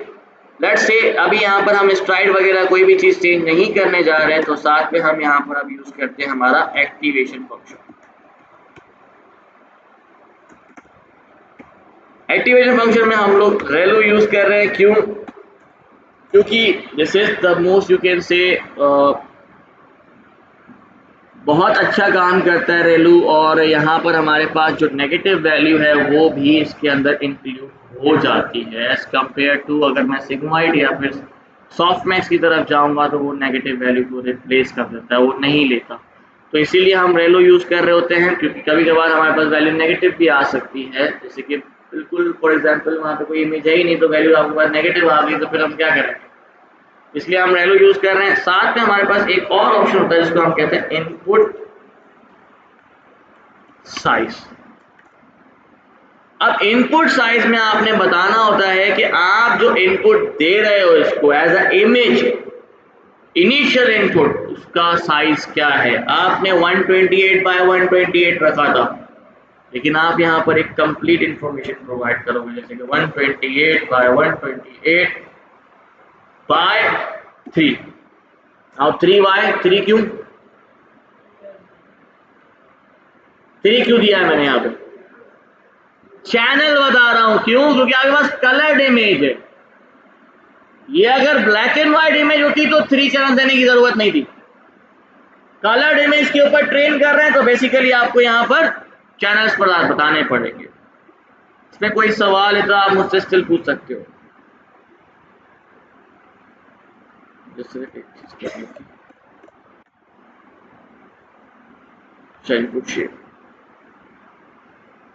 Speaker 1: लेट्स से अभी यहाँ पर हम स्ट्राइड वगैरह कोई भी चीज चेंज नहीं करने जा रहे हैं, तो साथ में हम यहाँ पर अब यूज करते हैं हमारा एक्टिवेशन फंक्शन। एक्टिवेशन फंक्शन में हम लोग रेलो यूज कर रहे हैं, क्यों, क्योंकि this is the most you can से बहुत अच्छा काम करता है रेलू, और यहाँ पर हमारे पास जो नेगेटिव वैल्यू है वो भी इसके अंदर इंक्लूड हो जाती है एज कम्पेयर टू अगर मैं सिग्मोइड या फिर सॉफ्टमैक्स की तरफ जाऊंगा तो वो नेगेटिव वैल्यू को रिप्लेस कर देता है, वो नहीं लेता। तो इसीलिए हम रेलो यूज कर रहे होते हैं, क्योंकि कभी कभार हमारे पास वैल्यू नेगेटिव भी आ सकती है, जैसे कि बिल्कुल फॉर एग्जाम्पल वहाँ पे कोई इमेज है ही नहीं तो वैल्यू आपके पास नेगेटिव आ गई तो फिर हम क्या करें, इसलिए हम रेलो यूज कर रहे हैं। साथ में हमारे पास एक और ऑप्शन होता है जिसको हम कहते हैं इनपुट साइज। अब इनपुट साइज में आपने बताना होता है कि आप जो इनपुट दे रहे हो इसको as a image initial input उसका साइज क्या है। आपने 128 बाय 128 रखा था, लेकिन आप यहाँ पर एक कंप्लीट इंफॉर्मेशन प्रोवाइड करोगे, जैसे कि 128 बाय 128 बाय 3। अब 3 बाय 3 क्यों, 3 क्यों दिया है मैंने यहाँ पे, चैनल बता रहा हूं क्यों, क्योंकि आपके पास कलर्ड इमेज है। ये अगर ब्लैक एंड व्हाइट इमेज होती तो 3 चैनल देने की जरूरत नहीं थी। कलर्ड इमेज के ऊपर ट्रेन कर रहे हैं तो बेसिकली आपको यहाँ पर चैनल्स पर बताने पड़ेंगे। इसमें कोई सवाल है तो आप मुझसे स्टिल पूछ सकते हो। चलिए पूछिए।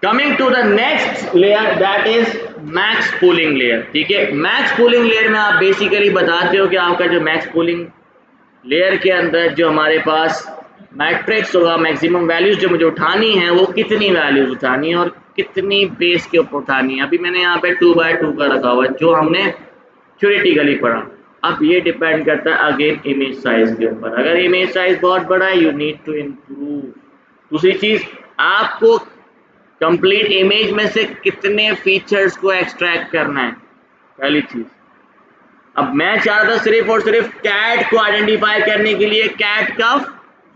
Speaker 1: Coming to the next layer that is max pooling layer. ठीक है, मैक्स पूलिंग लेयर में आप बेसिकली बताते हो कि आपका जो मैक्स पूलिंग लेयर के अंदर जो हमारे पास मैट्रिक्स होगा, मैक्सिमम वैल्यूज जो मुझे उठानी है वो कितनी वैल्यूज उठानी है और कितनी बेस के ऊपर उठानी है। अभी मैंने यहाँ पे 2x2 का रखा हुआ है जो हमने थ्योरेटिकली पढ़ा। अब ये डिपेंड करता है अगेन इमेज साइज के ऊपर। अगर इमेज साइज बहुत बड़ा है यू नीड टू इम्प्रूव। दूसरी चीज, आपको कंप्लीट इमेज में से कितने फीचर्स को एक्सट्रैक्ट करना है, पहली चीज। अब मैं चाह रहा था सिर्फ और सिर्फ कैट को आइडेंटिफाई करने के लिए कैट का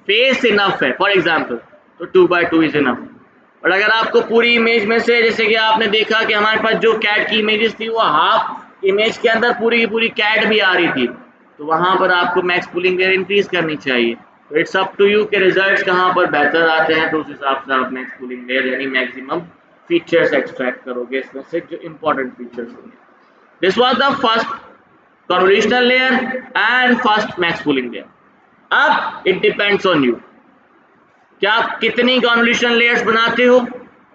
Speaker 1: फेस इनफ है फॉर एग्जांपल, तो 2x2 इज इनफ। और अगर आपको पूरी इमेज में से, जैसे कि आपने देखा कि हमारे पास जो कैट की इमेजेस थी वो हाफ इमेज के अंदर पूरी की पूरी कैट भी आ रही थी, तो वहां पर आपको मैक्स पूलिंग लेयर इंक्रीज करनी चाहिए। तो इट्स अप टू यू के रिजल्ट्स कहाँ पर बेहतर आते हैं, तो उस हिसाब से आप मैक्स पूलिंग लेयर यानी मैक्सिमम फीचर्स एक्सट्रैक्ट करोगे इसमें से जो इंपॉर्टेंट फीचर्स होंगे। This was the first convolutional layer and first max pooling layer. अब it depends on you, क्या आप कितनी convolution layers बनाते हो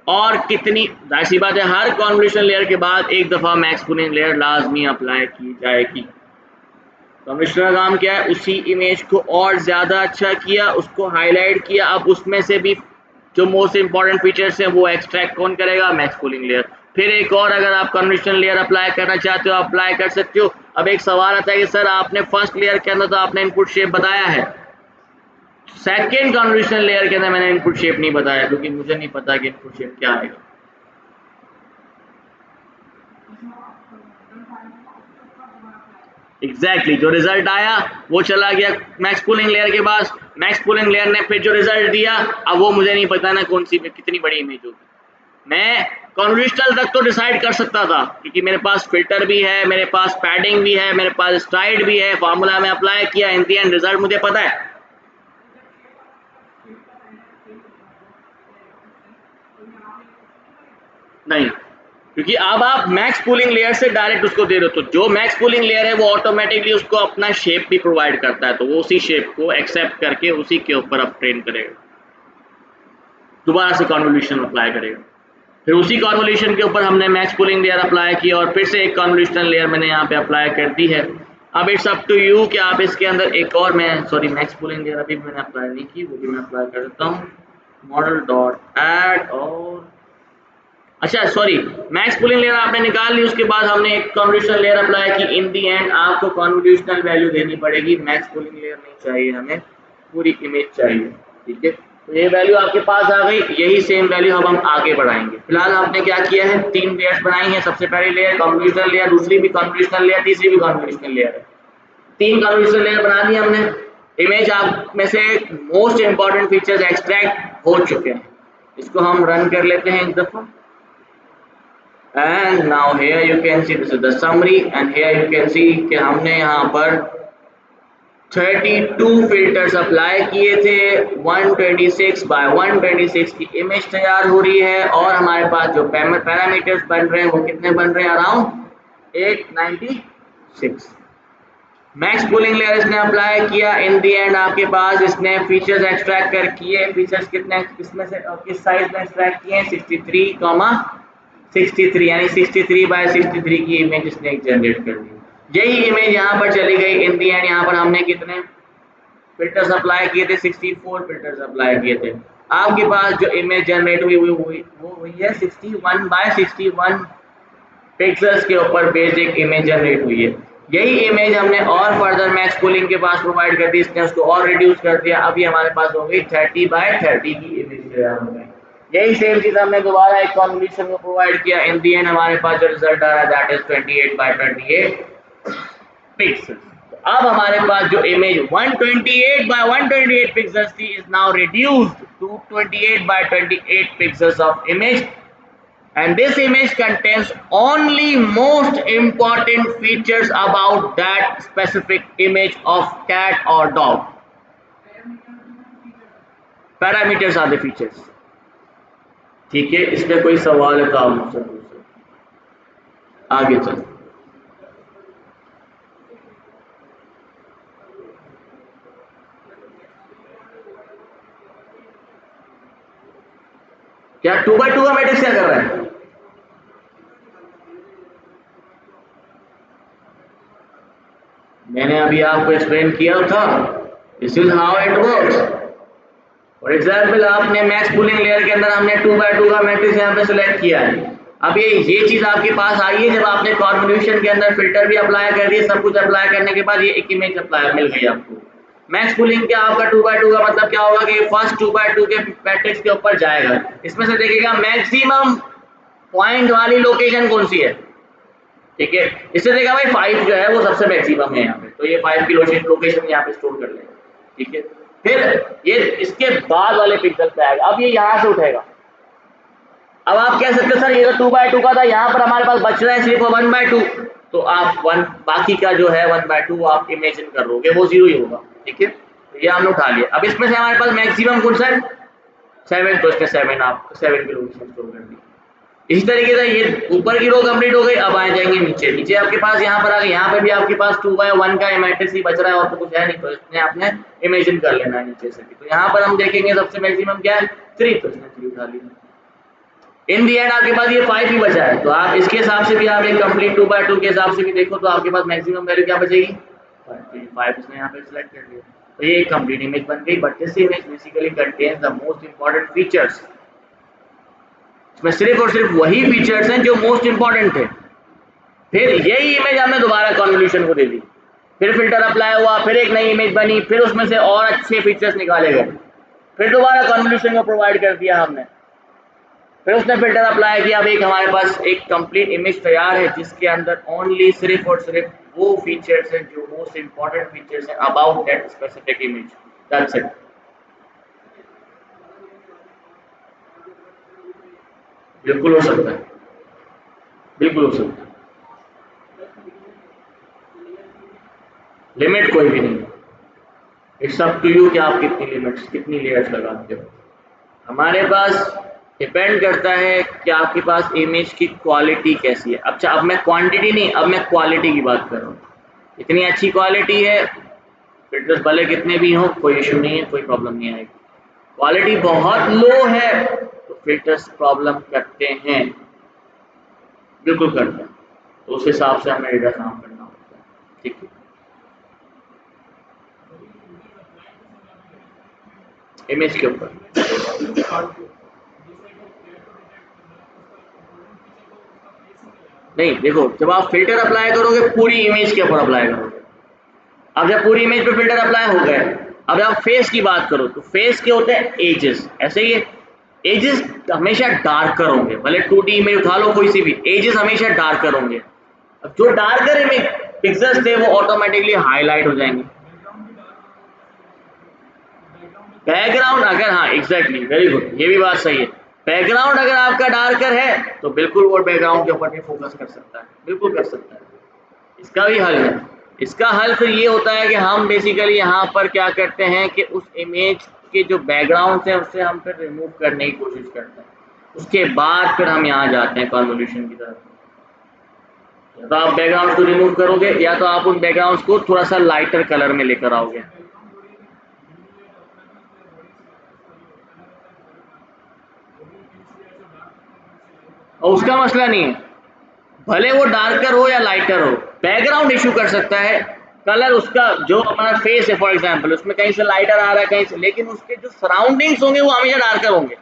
Speaker 1: और कितनी। जाहिर सी बात है हर convolution layer के बाद एक दफा max pooling layer लाजमी अप्लाई की जाएगी। convolution का काम क्या है, उसी इमेज को और ज्यादा अच्छा किया, उसको हाईलाइट किया। अब उसमें से भी जो मोस्ट इंपॉर्टेंट फीचर्स हैं वो एक्सट्रैक्ट कौन करेगा, मैक्स पूलिंग लेयर। फिर एक और अगर आप कन्वर्जन लेयर अप्लाई करना चाहते हो अप्लाई कर सकते हो। अब एक सवाल आता है कि सर आपने फर्स्ट लेयर के अंदर तो आपने इनपुट शेप बताया है, सेकंड कन्वर्जन लेयर के अंदर मैंने इनपुट शेप नहीं बताया क्योंकि मुझे नहीं पता कि इनपुट शेप क्या आएगा। एग्जैक्टली जो रिजल्ट आया वो चला गया मैक्स पूलिंग लेयर के पास। मैक्स पूलिंग लेयर ने फिर जो रिजल्ट दिया, अब वो मुझे नहीं पता ना कौन सी कितनी बड़ी इमेज होगी। मैं कॉन्वोल्यूशनल तक तो डिसाइड कर सकता था क्योंकि मेरे पास फिल्टर भी है, मेरे पास पैडिंग भी है, मेरे पास स्ट्राइड भी है, फार्मूला में अप्लाई किया, इन दी एंड रिजल्ट मुझे पता है। नहीं, क्योंकि अब आप मैक्स पूलिंग लेयर से डायरेक्ट उसको दे रहे हो, तो जो मैक्स पूलिंग लेयर है वो ऑटोमेटिकली उसको अपना शेप भी प्रोवाइड करता है, तो वो उसी शेप को एक्सेप्ट करके उसी के ऊपर अब ट्रेन करेगा, दोबारा से कॉन्वोल्यूशन अप्लाई करेगा। फिर उसी कॉन्वोल्यूशन के ऊपर हमने मैक्स पूलिंग लेयर अप्लाई की और फिर से एक कॉन्वोल्यूशन लेयर मैंने यहाँ पे अप्लाई कर दी है। अब इट्स अप टू यू कि आप इसके अंदर एक और, मैं सॉरी मैक्स पूलिंग लेयर अभी मैंने अप्लाई नहीं की, वो भी मैं अप्लाई कर देता हूँ। मॉडल डॉट ऐड और अच्छा सॉरी मैक्स पूलिंग लेयर आपने निकाल ली, उसके बाद हमने एक कॉन्वोल्यूशन लेयर अप्लाई की। इन दी एंड आपको कॉन्वोल्यूशनल वैल्यू देनी पड़ेगी, मैक्स पूलिंग लेयर नहीं चाहिए हमें, पूरी इमेज चाहिए। ठीक है, तो ये वैल्यू आपके पास आ गई, यही सेम वैल्यू अब हम आगे बढ़ाएंगे। फिलहाल आपने क्या किया है, 3 लेयर्स बनाई हैं। सबसे पहली लेयर कॉन्वोल्यूशनल लेयर, दूसरी भी कॉन्वोल्यूशनल लेयर, तीसरी भी कॉन्वोल्यूशनल लेयर है। 3 कॉन्वोल्यूशनल लेयर बना दी हमने। इमेज आप में से मोस्ट इंपॉर्टेंट फीचर्स एक्सट्रैक्ट हो चुके हैं। इसको हम रन कर लेते हैं एक दफा। And now here you can see this is the summary and here you can see कि हमने यहाँ पर 32 फिल्टर्स अप्लाई किए थे, 126 बाय 126 की इमेज तैयार हो रही है और हमारे पास जो पैरामीटर्स बन रहे हैं वो कितने बन रहे हैं, अराउंड 896। मैक्स पूलिंग लेयर इसने अप्लाई किया, इन दी एंड आपके पास इसने फीचर्स एक्सट्रैक्ट कर किए। फीचर्स कितने किसमें से किस साइज में एक्सट्रैक्ट किए, 63 यानी 63 बाय 63 की इमेज इसने जनरेट कर दी। यही इमेज यहाँ पर चली गई। इन दी एंड यहाँ पर हमने कितने फिल्टर्स अप्लाई किए थे, 64 फिल्टर्स अप्लाई किए थे। आपके पास जो इमेज जनरेट हुई वो हुई है 61 बाय 61 पिक्सल्स के ऊपर बेसिक इमेज जनरेट हुई है। यही इमेज हमने और फर्दर मैक्स पूलिंग के पास प्रोवाइड कर दी, इसने उसको और रिड्यूस कर दिया। अभी हमारे पास हो गई 30 बाय 30 की इमेज तैयार हो गई। यही सेम चीज हमने दोबारा एक कॉन्वोल्यूशन में प्रोवाइड किया। इन दी एंड हमारे पास जो रिजल्ट आ रहा है दैट इज 28 बाय 28 पिक्सल। अब हमारे पास जो इमेज 128 बाय 128 पिक्सल्स थी is now reduced to 28 by 28 pixels of image, and this image contains only most important features about that specific image of cat or dog. Parameters are the features. ठीक है, इसमें कोई सवाल है तो आप मुझसे पूछ सकते हैं। आगे चलो, या 2x2 का मैट्रिक्स क्या कर रहा है? मैंने अभी आपको एक्सप्लेन किया था, this is how it works. For example आपने मैक्स पूलिंग लेयर के अंदर हमने 2x2 का मैट्रिक्स यहाँ पे सिलेक्ट किया है। अब ये चीज आपके पास आई है जब आपने कॉन्वोल्यूशन के अंदर फिल्टर भी अप्लाई कर दिए, सब कुछ अप्लाई करने के बाद ये एक इमेज अप्लाई मिल गई आपको। मैक्स पूलिंग के आपका 2x2 का मतलब क्या होगा कि फर्स्ट 2x2 के मैट्रिक्स के ऊपर जाएगा, इसमें से देखेगा मैक्सिमम पॉइंट वाली लोकेशन कौन सी है, ठीक है। इससे देखा भाई 5 जो है वो सबसे मैक्सिमम है यहाँ पे, तो ये 5 की लोकेशन यहाँ पे स्टोर कर लेगा, ठीक है। फिर ये इसके बाद वाले पिक्सल पे आएगा, अब ये यहाँ से उठेगा। अब आप कह सकते हो सर ये तो 2x2 का था, यहाँ पर हमारे पास बच रहा है सिर्फ 1/2, तो आप बाकी का जो है 1/2 आप इमेजिन कर लोगे वो 0 ही होगा, ठीक है। तो ये हमने उठा लिया। अब इसमें से हमारे पास मैक्सिमम कौन सा है? 7, तो इसमें 7 आप 7 की लोकेशन स्टोर कर दी। इसी तरीके से ये ऊपर की रो कंप्लीट हो गई। अब आ जाएंगे नीचे, नीचे आपके पास यहाँ पर आ गए, यहाँ पे भी आपके पास 2/1 का मैट्रिक्स ही बच रहा है और तो कुछ है नहीं, तो इसमें आपने इमेजिन कर लेना है नीचे से भी। तो यहाँ पर हम देखेंगे सबसे मैक्सिमम क्या है 3, तो इसमें 3 उठा लिया। इन दी एंड आपके पास ये 5 ही बचा है, तो आप इसके हिसाब से भी आप एक कंप्लीट 2/2 के हिसाब से भी देखो तो आपके पास मैक्सिमम वैल्यू क्या बचेगी 5, इसने यहाँ पे सिलेक्ट कर लिया। तो ये एक कंप्लीट इमेज बन गई, but this image basically contains the most important features. इसमें सिर्फ और सिर्फ वही फीचर्स हैं जो मोस्ट इंपॉर्टेंट थे। फिर यही इमेज हमने दोबारा कॉन्वोल्यूशन को दे दी, फिर फिल्टर अप्लाई हुआ, फिर एक नई इमेज बनी, फिर उसमें से और अच्छे फीचर्स निकाले गए, फिर दोबारा कॉन्वोल्यूशन को प्रोवाइड कर दिया हमने, फिर उसने फिल्टर अप्लाई किया। अब एक हमारे पास एक कंप्लीट इमेज तैयार है जिसके अंदर ओनली सिर्फ और सिर्फ वो फीचर्स हैं जो मोस्ट इंपॉर्टेंट फीचर्स हैं about that specific image, that's it. बिल्कुल हो सकता है, बिल्कुल हो सकता है, लिमिट कोई भी नहीं है। इट्स अप टू यू कि आप कितनी लिमिट्स कितनी लेयर्स लगाते हो। हमारे पास डिपेंड करता है कि आपके पास इमेज की क्वालिटी कैसी है। अच्छा अब मैं क्वांटिटी नहीं, अब मैं क्वालिटी की बात कर रहा हूँ। इतनी अच्छी क्वालिटी है, फिल्टर्स भले कितने भी हों कोई इशू नहीं है, कोई प्रॉब्लम नहीं आएगी। क्वालिटी बहुत लो है तो फिल्टर्स प्रॉब्लम करते हैं, बिल्कुल करते हैं, तो उस हिसाब से हमें डेटा काम करना होता है, ठीक है। इमेज के ऊपर नहीं, देखो जब आप फिल्टर अप्लाई करोगे पूरी इमेज के ऊपर अप्लाई करोगे। अब जब पूरी इमेज पे फिल्टर अप्लाई हो गए, अब जब आप फेस की बात करो तो फेस के होते हैं एजेस, ऐसे ही एजेस हमेशा डार्कर होंगे, भले 2D इमेज उठा लो कोई सी भी, एजेस हमेशा डार्कर होंगे। अब जो डार्कर इमेज पिक्सेल्स थे वो ऑटोमेटिकली हाईलाइट हो जाएंगे। बैकग्राउंड अगर, हाँ एग्जैक्टली, वेरी गुड, ये भी बात सही है। बैकग्राउंड अगर आपका डार्कर है तो बिल्कुल वो बैकग्राउंड के ऊपर भी फोकस कर सकता है, बिल्कुल कर सकता है। इसका भी हल है। इसका हल फिर ये होता है कि हम बेसिकली यहाँ पर क्या करते हैं कि उस इमेज के जो बैकग्राउंड है उससे हम फिर रिमूव करने की कोशिश करते हैं, उसके बाद फिर हम यहाँ जाते हैं कॉन्वोल्यूशन की तरफ। या तो आप बैकग्राउंड को रिमूव करोगे या तो आप उन बैकग्राउंड्स को थोड़ा सा लाइटर कलर में लेकर आओगे। और उसका मसला नहीं है, भले वो डार्कर हो या लाइटर हो, बैकग्राउंड इशू कर सकता है। कलर उसका जो हमारा फेस है फॉर एग्जांपल, उसमें कहीं से लाइटर आ रहा है कहीं से, लेकिन उसके जो सराउंडिंग्स होंगे वो हमेशा डार्कर होंगे।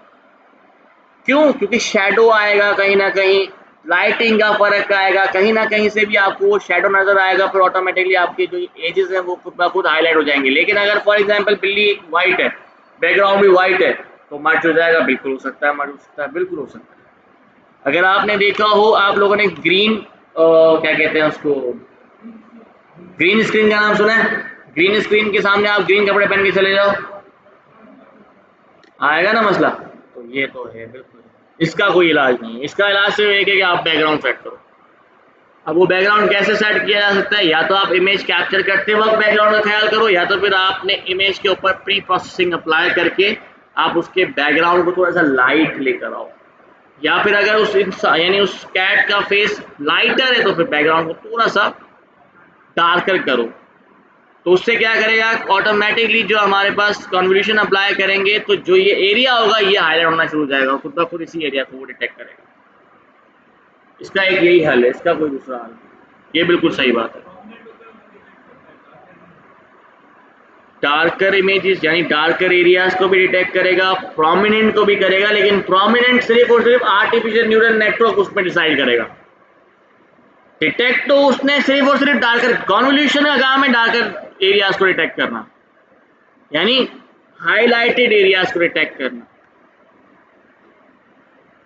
Speaker 1: क्यों? क्योंकि शेडो आएगा कहीं ना कहीं, लाइटिंग का फर्क आएगा, कहीं ना कहीं से भी आपको वो शेडो नजर आएगा, फिर ऑटोमेटिकली आपके जो एजेस हैं वो खुद ब खुद हाईलाइट हो जाएंगे। लेकिन अगर फॉर एग्जांपल बिल्ली व्हाइट है, बैकग्राउंड भी व्हाइट है, तो मर्ज हो जाएगा, बिल्कुल हो सकता है, मर्ज हो सकता है, बिल्कुल हो सकता है। अगर आपने देखा हो आप लोगों ने ग्रीन क्या कहते हैं उसको, ग्रीन स्क्रीन का नाम सुना है? ग्रीन स्क्रीन के सामने आप ग्रीन कपड़े पहन के चले जाओ, आएगा ना मसला? तो ये तो है बिल्कुल, इसका कोई इलाज नहीं है। इसका इलाज सिर्फ एक है कि आप बैकग्राउंड सेट करो। अब वो बैकग्राउंड कैसे सेट किया जा सकता है? या तो आप इमेज कैप्चर करते वक्त बैकग्राउंड का ख्याल करो, या तो फिर आपने इमेज के ऊपर प्री प्रोसेसिंग अप्लाई करके आप उसके बैकग्राउंड को थोड़ा सा लाइट लेकर आओ, या फिर अगर उस यानी उस कैट का फेस लाइटर है तो फिर बैकग्राउंड को थोड़ा सा डार्कर करो, तो उससे क्या करेगा, ऑटोमेटिकली जो हमारे पास कन्वोल्यूशन अप्लाई करेंगे तो जो ये एरिया होगा ये हाईलाइट होना शुरू हो जाएगा, खुद ब खुद इसी एरिया को वो डिटेक्ट करेगा। इसका एक यही हल है, इसका कोई दूसरा हल नहीं। ये बिल्कुल सही बात है। डार्कर इमेजेस यानी डार्कर एरियाज को भी डिटेक्ट करेगा, प्रोमिनेंट को भी करेगा, लेकिन प्रोमिनेंट सिर्फ और सिर्फ आर्टिफिशियल न्यूरल नेटवर्क उसमें डिसाइड करेगा। डिटेक्ट तो उसने सिर्फ और सिर्फ डार्कर, कॉन्वोल्यूशन का काम है डार्कर एरियाज को डिटेक्ट करना, यानी हाईलाइटेड एरियाज को डिटेक्ट करना।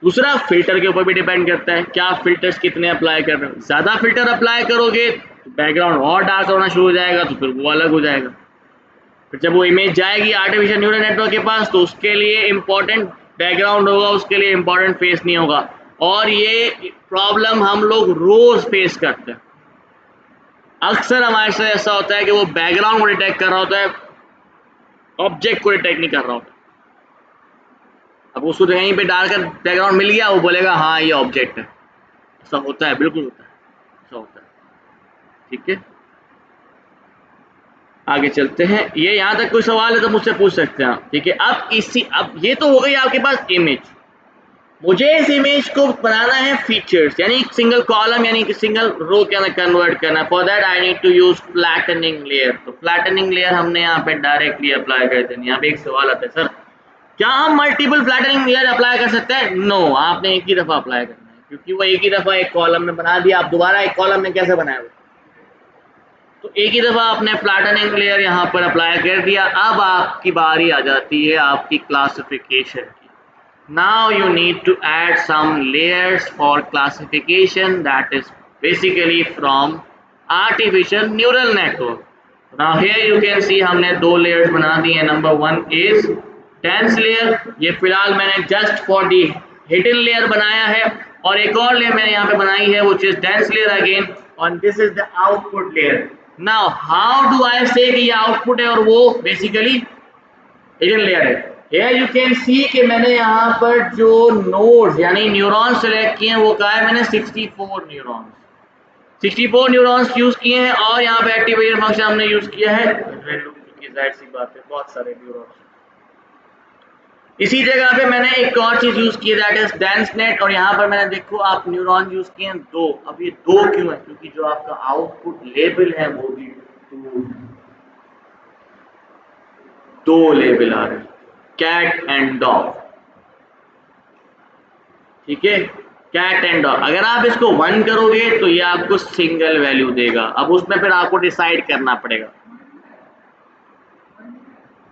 Speaker 1: दूसरा फिल्टर के ऊपर भी डिपेंड करता है, क्या फिल्टर्स कितने अप्लाई कर रहे हो। ज्यादा फिल्टर अप्लाई करोगे तो बैकग्राउंड और डार्क होना शुरू हो जाएगा, तो फिर वो अलग हो जाएगा। फिर जब वो इमेज जाएगी आर्टिफिशियल न्यूरल नेटवर्क के पास तो उसके लिए इंपॉर्टेंट बैकग्राउंड होगा, उसके लिए इंपॉर्टेंट फेस नहीं होगा। और ये प्रॉब्लम हम लोग रोज फेस करते हैं। अक्सर हमारे साथ ऐसा होता है कि वो बैकग्राउंड को डिटेक्ट कर रहा होता है, ऑब्जेक्ट को डिटेक्ट नहीं कर रहा होता। अब उसको कहीं पे डालकर बैकग्राउंड मिल गया, वो बोलेगा हाँ ये ऑब्जेक्ट है। ऐसा होता है, बिल्कुल होता है, ऐसा होता है। ठीक है, आगे चलते हैं। ये यहाँ तक कोई सवाल है तो मुझसे पूछ सकते हैं आप। ठीक है, अब ये तो हो गई आपके पास इमेज। मुझे इस इमेज को बनाना है फीचर्स, यानी एक सिंगल कॉलम यानी कि सिंगल रो के अंदर कन्वर्ट करना है। For that I need to use flattening layer. तो फ्लैटनिंग लेयर हमने यहाँ पे डायरेक्टली अप्लाई कर देनी है। यहाँ पे एक सवाल आता है, सर क्या हम मल्टीपल फ्लैटनिंग लेयर अप्लाई कर सकते हैं? नो, आपने एक ही दफा अप्लाई करना है, क्योंकि वो एक ही दफा एक कॉलम में बना दिया, आप दोबारा एक कॉलम में कैसे बनाए? तो एक ही दफा आपने फ्लैटनिंग लेयर यहाँ पर अप्लाई कर दिया। अब आपकी बारी आ जाती है आपकी क्लासिफिकेशन की। Now you need to add some layers for classification, that is basically from artificial neural network. Now here you can see हमने दो layers बना दी हैं। Number one is dense layer, ये फिलहाल मैंने just for the hidden layer बनाया है, और एक और layer मैंने यहाँ पे बनाई है which is dense layer again, and this is the output layer. Now how do I say कि ये output है और वो basically hidden layer है? Here you can see कि मैंने यहाँ पर जो नोड्स यानी न्यूरॉन्स सेलेक्ट किए हैं वो कहा है मैंने 64 न्यूरॉन्स यूज किए हैं, और यहाँ पे एक्टिवेशन फंक्शन हमने यूज किया है जाहिर सी बात है बहुत सारे न्यूरॉन्स। इसी जगह पे मैंने एक और चीज यूज की है दैट इज डेंस नेट, और यहाँ पर मैंने देखो आप न्यूरॉन यूज किए हैं दो। अब ये दो क्यों है? क्योंकि जो आपका आउटपुट लेवल है वो भी दो लेवल आ रहे हैं, कैट एंड डॉग। ठीक है, कैट एंड डॉग। अगर आप इसको 1 करोगे तो ये आपको सिंगल वैल्यू देगा। अब उसमें फिर आपको डिसाइड करना पड़ेगा,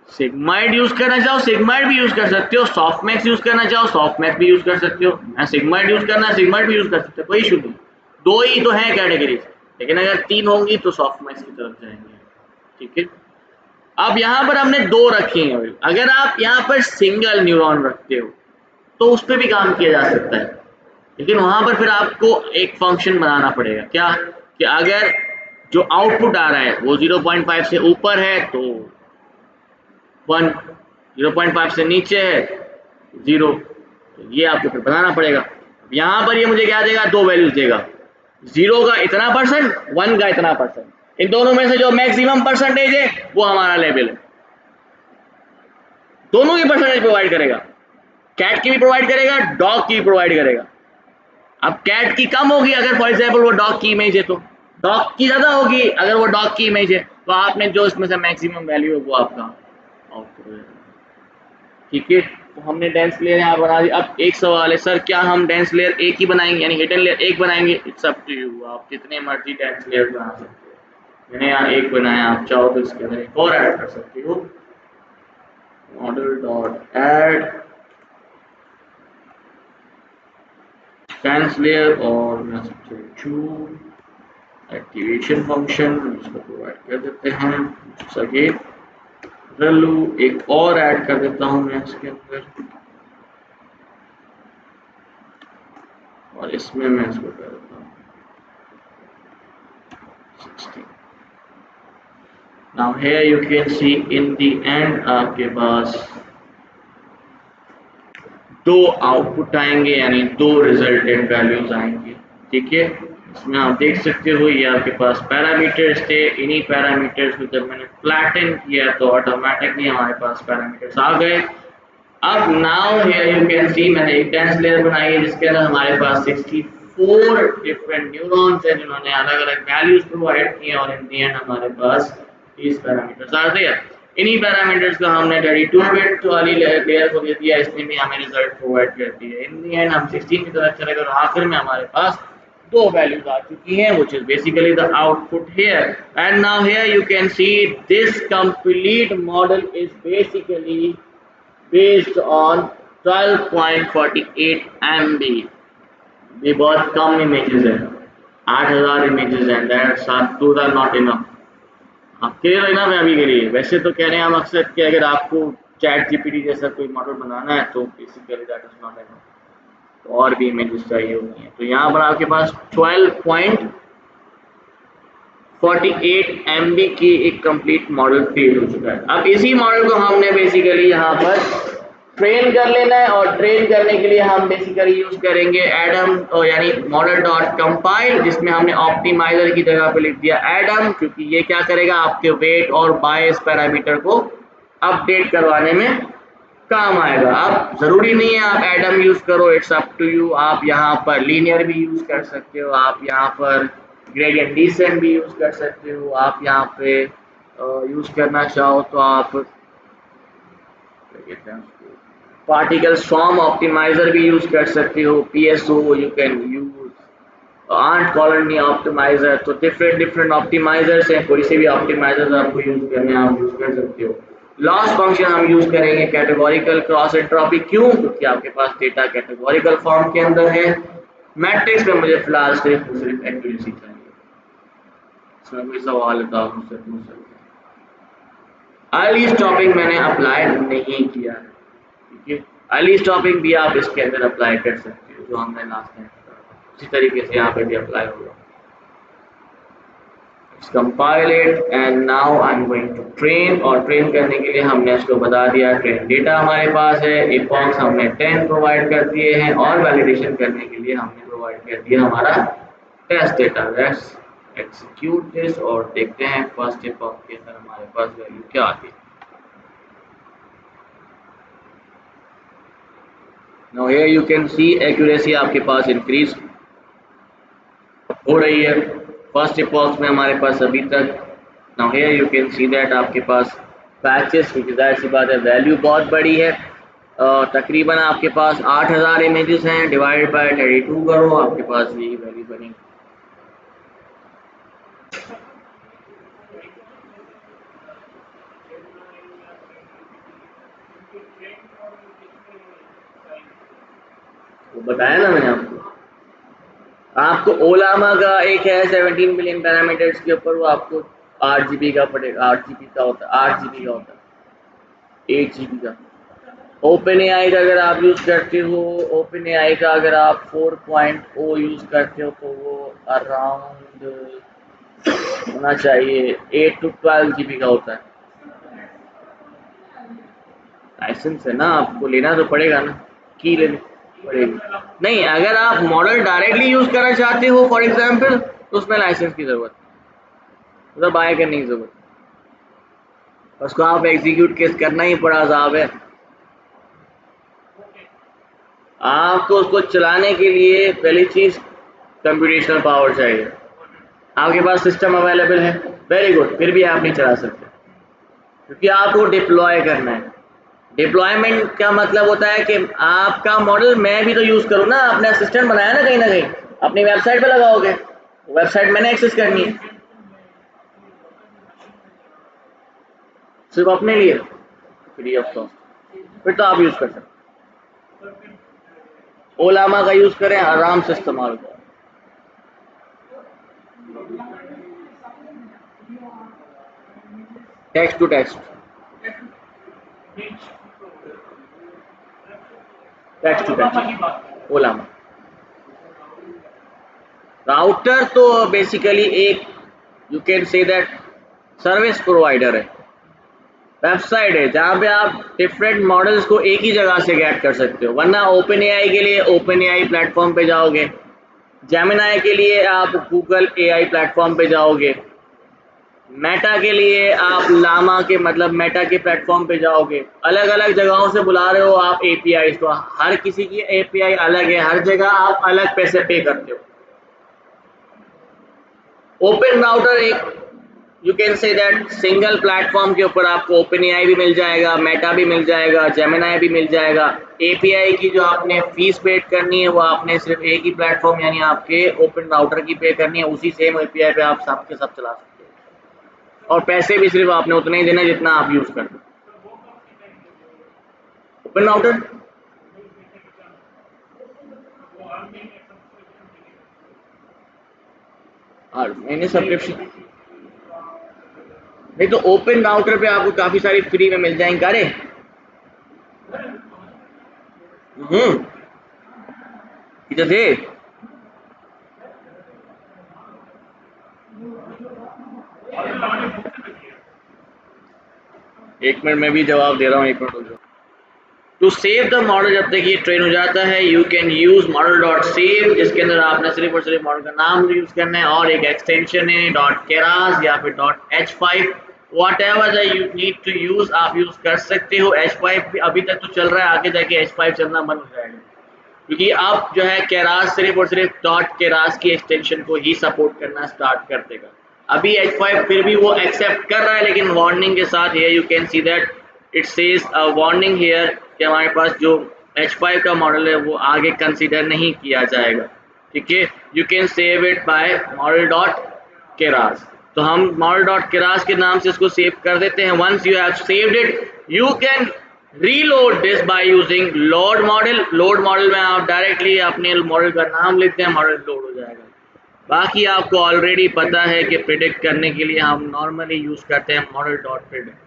Speaker 1: सिग्माइड यूज करना चाहो सिग्माइड भी यूज कर सकते हो, सॉफ्टमैक्स यूज करना चाहो सॉफ्टमैक्स भी यूज कर सकते हो, मैं सिग्माइड यूज करना सिग्माइड भी यूज कर सकते हो, कोई इशू नहीं। दो ही तो है कैटेगरीज, लेकिन अगर 3 होंगी तो सॉफ्टमैक्स की तरफ जाएंगे। ठीक है, अब यहाँ पर हमने दो रखे हैं। अगर आप यहाँ पर सिंगल न्यूरॉन रखते हो तो उस पर भी काम किया जा सकता है, लेकिन वहां पर फिर आपको एक फंक्शन बनाना पड़ेगा। क्या कि अगर जो आउटपुट आ रहा है वो 0.5 से ऊपर है तो 1, 0.5 से नीचे है 0, तो ये आपको फिर बनाना पड़ेगा। यहाँ पर ये मुझे क्या देगा? दो वैल्यूज देगा, 0 का इतना परसेंट, 1 का इतना परसेंट। इन दोनों में से जो मैक्सिमम परसेंटेज है वो हमारा लेवल है। दोनों की परसेंटेज प्रोवाइड करेगा, कैट की भी प्रोवाइड करेगा, डॉग की भी प्रोवाइड करेगा। अब कैट की कम होगी अगर फॉर एग्जाम्पल वो डॉग की इमेज है, तो डॉग की ज़्यादा होगी अगर वो डॉग की इमेज है, तो आपने जो इसमें से मैक्सिमम वैल्यू है वो आपका आउटपुट हो जाएगा। ठीक है, तो हमने डेंस लेयर यहाँ बना दी। अब एक सवाल है, सर क्या हम डेंस लेयर एक ही बनाएंगे यानी हिडन लेयर एक बनाएंगे? इट्स अप टू यू, आप जितने मर्जी डेंस लेयर बना सकते हो। मैंने यहाँ एक बनाया, आप चाहो तो इसके अंदर एक और ऐड कर सकते हो। Model dot add dense layer, और मैं सबसे टू एक्टिवेशन फंक्शन इसको प्रोवाइड कर देते हैं। सके रलू एक और ऐड कर देता हूँ मैं इसके अंदर, और इसमें मैं इसको कर देता हूँ 16। Now here you can C in the end आपके पास दो आउटपुट आएंगे यानी दो रिजल्टेंट वैल्यूज आएंगे। ठीक है, इसमें आप देख सकते हो ये आपके पास पैरामीटर्स थे। इन्हीं पैरामीटर्स को जब मैंने फ्लैटन किया तो ऑटोमेटिकली हमारे पास पैरामीटर्स आ गए। अब नाउ हियर यू कैन सी मैंने एक डेंस लेयर बनाई है जिसके अंदर हमारे पास 64 डिफरेंट न्यूरॉन्स हैं जिन्होंने अलग अलग वैल्यूज प्रोवाइड किए और इन दी एंड हमारे पास these पैरामीटर्स आ गए। इन्हीं पैरामीटर्स को हमने 32 बिट वाली लेयर को दे दिया, इसने भी हमें रिजल्ट प्रोवाइड कर दिए। इन दी एंड हम 16 की तरफ चले गए और आखिर में हमारे पास दो वैल्यूज आ चुकी हैं which is basically the output here, and now here you can see this complete model is basically based on 12.48 MB। ये बहुत कम इमेजेस है, 8000 इमेजेस हैं, that's those are not enough। आप क्लियर है ना मैं अभी के लिए? वैसे तो कह रहे हैं हम अक्सर कि अगर आपको चैट जीपीटी जैसा कोई मॉडल बनाना है तो basically that is not enough, तो और भी इमेजेस चाहिए होती हैं। तो यहाँ पर आपके पास 12.48 MB की एक कंप्लीट मॉडल क्रिएट हो चुका है। अब इसी मॉडल को हमने बेसिकली यहाँ पर ट्रेन कर लेना है और ट्रेन करने के लिए हम बेसिकली यूज करेंगे एडम यानी मॉडल डॉट कंपाइल, जिसमें हमने ऑप्टिमाइजर की जगह पे लिख दिया एडम, क्योंकि ये क्या करेगा आपके वेट और बायस पैरामीटर को अपडेट करवाने में काम आएगा। अब जरूरी नहीं है आप एडम यूज करो, इट्स अप टू यू। आप यहाँ पर लीनियर भी यूज कर सकते हो, आप यहाँ पर ग्रेडियंट डिसेंट भी यूज कर सकते हो, आप यहाँ पे यूज करना चाहो तो आप पार्टिकल स्वॉर्म ऑप्टिमाइजर भी यूज कर सकते हो, PSO you can use ant colony optimizer. तो डिफरेंट डिफरेंट ऑप्टिमाइजर्स हैं, कोई से भी ऑप्टिमाइजर आपको यूज करने आप यूज कर सकते हो। लॉस फंक्शन हम यूज करेंगे कैटेगोरिकल क्रॉस एंट्रोपी, क्यों? क्योंकि आपके पास डेटा कैटेगोरिकल फॉर्म के अंदर है। मैट्रिक्स में मुझे फिलहाल सिर्फ एक्यूरेसी चाहिए। इसमें कोई सवाल है तो आप मुझसे पूछ सकते हैं। अर्ली स्टॉपिंग मैंने अप्लाई नहीं किया है, ठीक है। अर्ली स्टॉपिंग भी आप इसके अंदर अप्लाई कर सकते हो जो हमने लास्ट टाइम करा, उसी तरीके से यहाँ पे भी अप्लाई होगा। Compile it and now I am going to train, और ट्रेन करने के लिए हमने इसको बता दिया ट्रेन डेटा हमारे पास है, इपॉक्स हमने 10 प्रोवाइड कर दिए हैं और वैलिडेशन करने के लिए हमने प्रोवाइड कर दिया हमारा test data. Let's execute this और देखते हैं फर्स्ट इपॉक्स के अंदर हमारे पास वैल्यू क्या आती है। Now here you can see accuracy आपके पास इंक्रीज हो रही है फर्स्ट इपॉक्स में हमारे पास अभी तक। Now here you can see that आपके पास पैचेस, क्योंकि जाहिर सी बात है वैल्यू बहुत बड़ी है। तकरीबन आपके पास 8000 इमेजेस हैं, डिवाइड बाय 32 करो, आपके पास यही वैल्यू बनेगी। वो बताया ना मैंने आपको ओलामा का एक है 17 मिलियन पैरामीटर्स के ऊपर, वो आपको 8 GB का पड़ेगा, 8 GB का होता है, 8 GB का होता है, 8 GB का। ओपन एआई का अगर आप यूज करते हो, ओपन एआई का अगर आप 4.0 यूज करते हो तो वो अराउंड होना चाहिए 8 to 12 GB का होता है। लाइसेंस है ना, आपको लेना तो पड़ेगा ना, की लेनी पड़ेगी। नहीं, अगर आप मॉडल डायरेक्टली यूज करना चाहते हो फॉर एग्जांपल तो उसमें लाइसेंस की जरूरत है, मतलब बाय करने की जरूरत है, उसको आप एग्जीक्यूट केस करना ही पड़ा साहब है। आपको उसको चलाने के लिए पहली चीज कंप्यूटेशनल पावर चाहिए। आपके पास सिस्टम अवेलेबल है, वेरी गुड, फिर भी आप नहीं चला सकते क्योंकि आपको डिप्लॉय करना है। डिप्लॉयमेंट का मतलब होता है कि आपका मॉडल मैं भी तो यूज करूँ ना, अपने असिस्टेंट बनाया ना कहीं ना कहीं, अपनी वेबसाइट पे लगाओगे, वेबसाइट मैंने एक्सेस करनी है सिर्फ अपने लिए, फ्री ऑफ कॉस्ट, फिर तो आप यूज कर सकते। ओलामा का यूज करें, आराम से इस्तेमाल करें। Text to text, text to text Ollama. Router तो बेसिकली एक you can say that service provider है, वेबसाइट है जहाँ पे आप डिफरेंट मॉडल्स को एक ही जगह से गेट कर सकते हो। वरना ओपन एआई के लिए ओपन एआई प्लेटफॉर्म पे जाओगे, जेमिनाई के लिए आप गूगल एआई प्लेटफॉर्म पे जाओगे, मेटा के लिए आप लामा के मतलब मेटा के प्लेटफॉर्म पे जाओगे, अलग अलग जगहों से बुला रहे हो आप एपीआई, तो हर किसी की एपीआई अलग है, हर जगह आप अलग पैसे पे करते हो। ओपन राउटर एक you can say that single platform के ऊपर आपको ओपन एआई भी मिल जाएगा, मेटा भी मिल जाएगा, जेमिनाई भी मिल जाएगा। एपीआई की जो आपने फीस पेड करनी है वो आपने सिर्फ एक ही प्लेटफॉर्म यानी आपके ओपन राउटर की पे करनी है, उसी सेम एपीआई पे आप सब के सब चला सकते हो, और पैसे भी सिर्फ आपने उतने ही देना जितना आप यूज करते हो। ओपन राउटर और मैंने सब्सक्रिप्शन नहीं, तो ओपन राउटर पे आपको काफी सारी फ्री में मिल जाएंगे। अरे इधर थे। एक मिनट मैं भी जवाब दे रहा हूँ, एक मिनट रुक जाओ। टू सेव द मॉडल जब तक ये ट्रेन हो जाता है you can use model dot save, जिसके अंदर आपने सिर्फ और सिर्फ मॉडल का नाम यूज करना है और एक एक्सटेंशन है डॉट केरास या फिर dot H5, whatever you need to use आप यूज कर सकते हो। H5 अभी तक तो चल रहा है, आगे जाके H5 चलना बंद हो जाएगा, क्योंकि अब जो है केरास सिर्फ और सिर्फ डॉट केरास की एक्सटेंशन को ही सपोर्ट करना स्टार्ट कर देगा। अभी H5 फिर भी वो एक्सेप्ट कर रहा है, लेकिन वार्निंग के साथ है, you can see that it says a warning here कि हमारे पास जो H5 का मॉडल है वो आगे कंसीडर नहीं किया जाएगा। ठीक है, you can save it by model dot Keras, तो हम मॉडल डॉट केरास के नाम से इसको सेव कर देते हैं। Once you have saved it you can reload this by using load model. Load model में आप डायरेक्टली अपने मॉडल का नाम लिखते हैं, मॉडल लोड हो जाएगा। बाकी आपको ऑलरेडी पता है कि प्रिडिक्ट करने के लिए हम नॉर्मली यूज करते हैं model dot predict,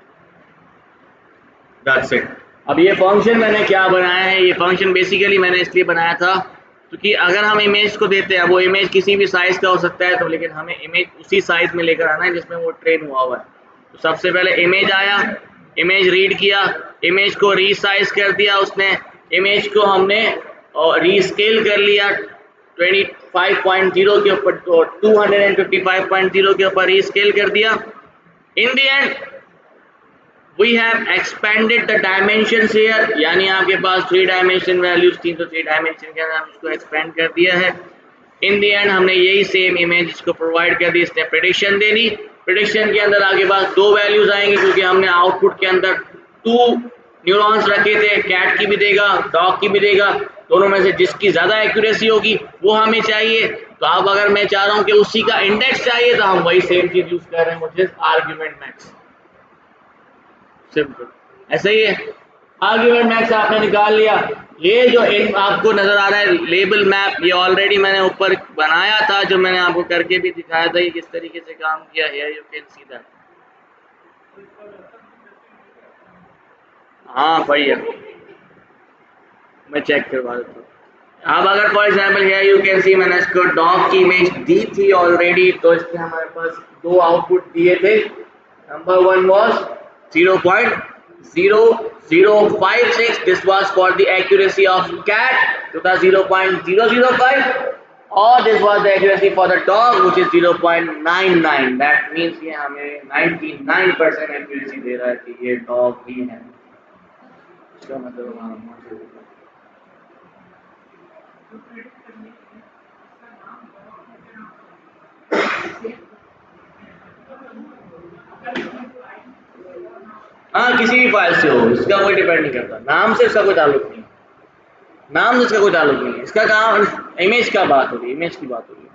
Speaker 1: that's it. अब ये फंक्शन मैंने क्या बनाया है, ये फंक्शन बेसिकली मैंने इसलिए बनाया था क्योंकि अगर हम इमेज को देते हैं, वो इमेज किसी भी साइज का हो सकता है, तो लेकिन हमें इमेज उसी साइज में लेकर आना है जिसमें वो ट्रेन हुआ हुआ है। तो सबसे पहले इमेज आया, इमेज रीड किया, इमेज को रीसाइज कर दिया उसने, इमेज को हमने रीस्केल कर लिया 25.0 के ऊपर, 255.0 के ऊपर रीस्केल कर दिया। In the end we have expanded the dimensions here, यानी आपके पास 3 डायमेंशन वैल्यूज थी, तो 3 डायमेंशन के अंदर हम उसको एक्सपेंड कर दिया है। इन द एंड हमने यही सेम इमेज इसको प्रोवाइड कर दी, इसने प्रेडिक्शन दे दी। प्रेडिक्शन के अंदर आपके पास 2 वैल्यूज आएंगी, क्योंकि हमने आउटपुट के अंदर 2 न्यूरॉन्स रखे थे, कैट की भी देगा डॉग की भी देगा, दोनों में से जिसकी ज़्यादा एक्यूरेसी होगी वो हमें चाहिए। तो अब अगर मैं चाह रहा हूँ कि उसी का इंडेक्स चाहिए, तो हम वही सेम चीज़ यूज़ कर रहे हैं, which is argument max. Simple ऐसा ही है। आर्ग्यूमेंट मैक्स आपने निकाल लिया। ये जो इन आपको नजर आ रहा है लेबल मैप, ये ऑलरेडी मैंने ऊपर बनाया था, जो मैंने आपको करके भी दिखाया था, ये किस तरीके से काम किया है, यू कैन सी दैट। हाँ वही है, मैं चेक करवा देता हूँ। अब अगर फॉर एग्जाम्पल है यू कैन सी, मैंने इसको डॉग की इमेज दी थी ऑलरेडी, तो इसमें हमारे पास 2 आउटपुट दिए थे। Number 1 was 0.0056, this was for the accuracy of cat, तो था 0.005, और this was the accuracy for the dog which is 0.99, that means ये हमें 99% accuracy दे रहा है कि ये डॉग ही है। इसका मतलब हाँ किसी भी फाइल से हो, इसका कोई डिपेंड नहीं करता, नाम से इसका कोई ताल्लुक नहीं, नाम से इसका कोई ताल्लुक नहीं है। इसका काम इमेज का बात हो रही है, इमेज की बात हो रही है।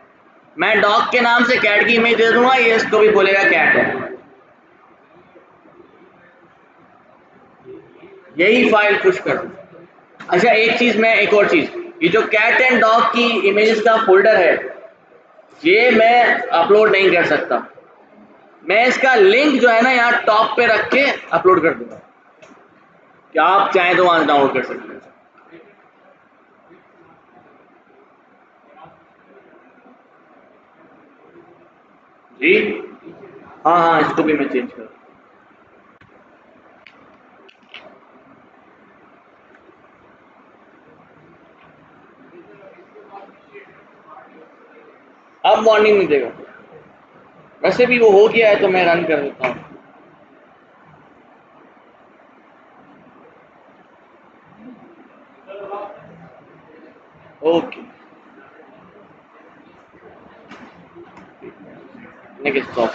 Speaker 1: मैं डॉग के नाम से कैट की इमेज दे दूंगा, ये इसको भी बोलेगा कैट है, यही फाइल पुश कर दूँ। अच्छा एक चीज, मैं एक और चीज, ये जो कैट एंड डॉग की इमेजेस का फोल्डर है, ये मैं अपलोड नहीं कर सकता, मैं इसका लिंक जो है ना यहाँ टॉप पे रख के अपलोड कर दूंगा, क्या आप चाहें तो वहां डाउनलोड कर सकते हैं। जी हाँ हाँ, इसको भी मैं चेंज कर, वार्निंग नहीं देगा। वैसे भी वो हो गया है तो मैं रन कर देता हूँ। Okay, next top.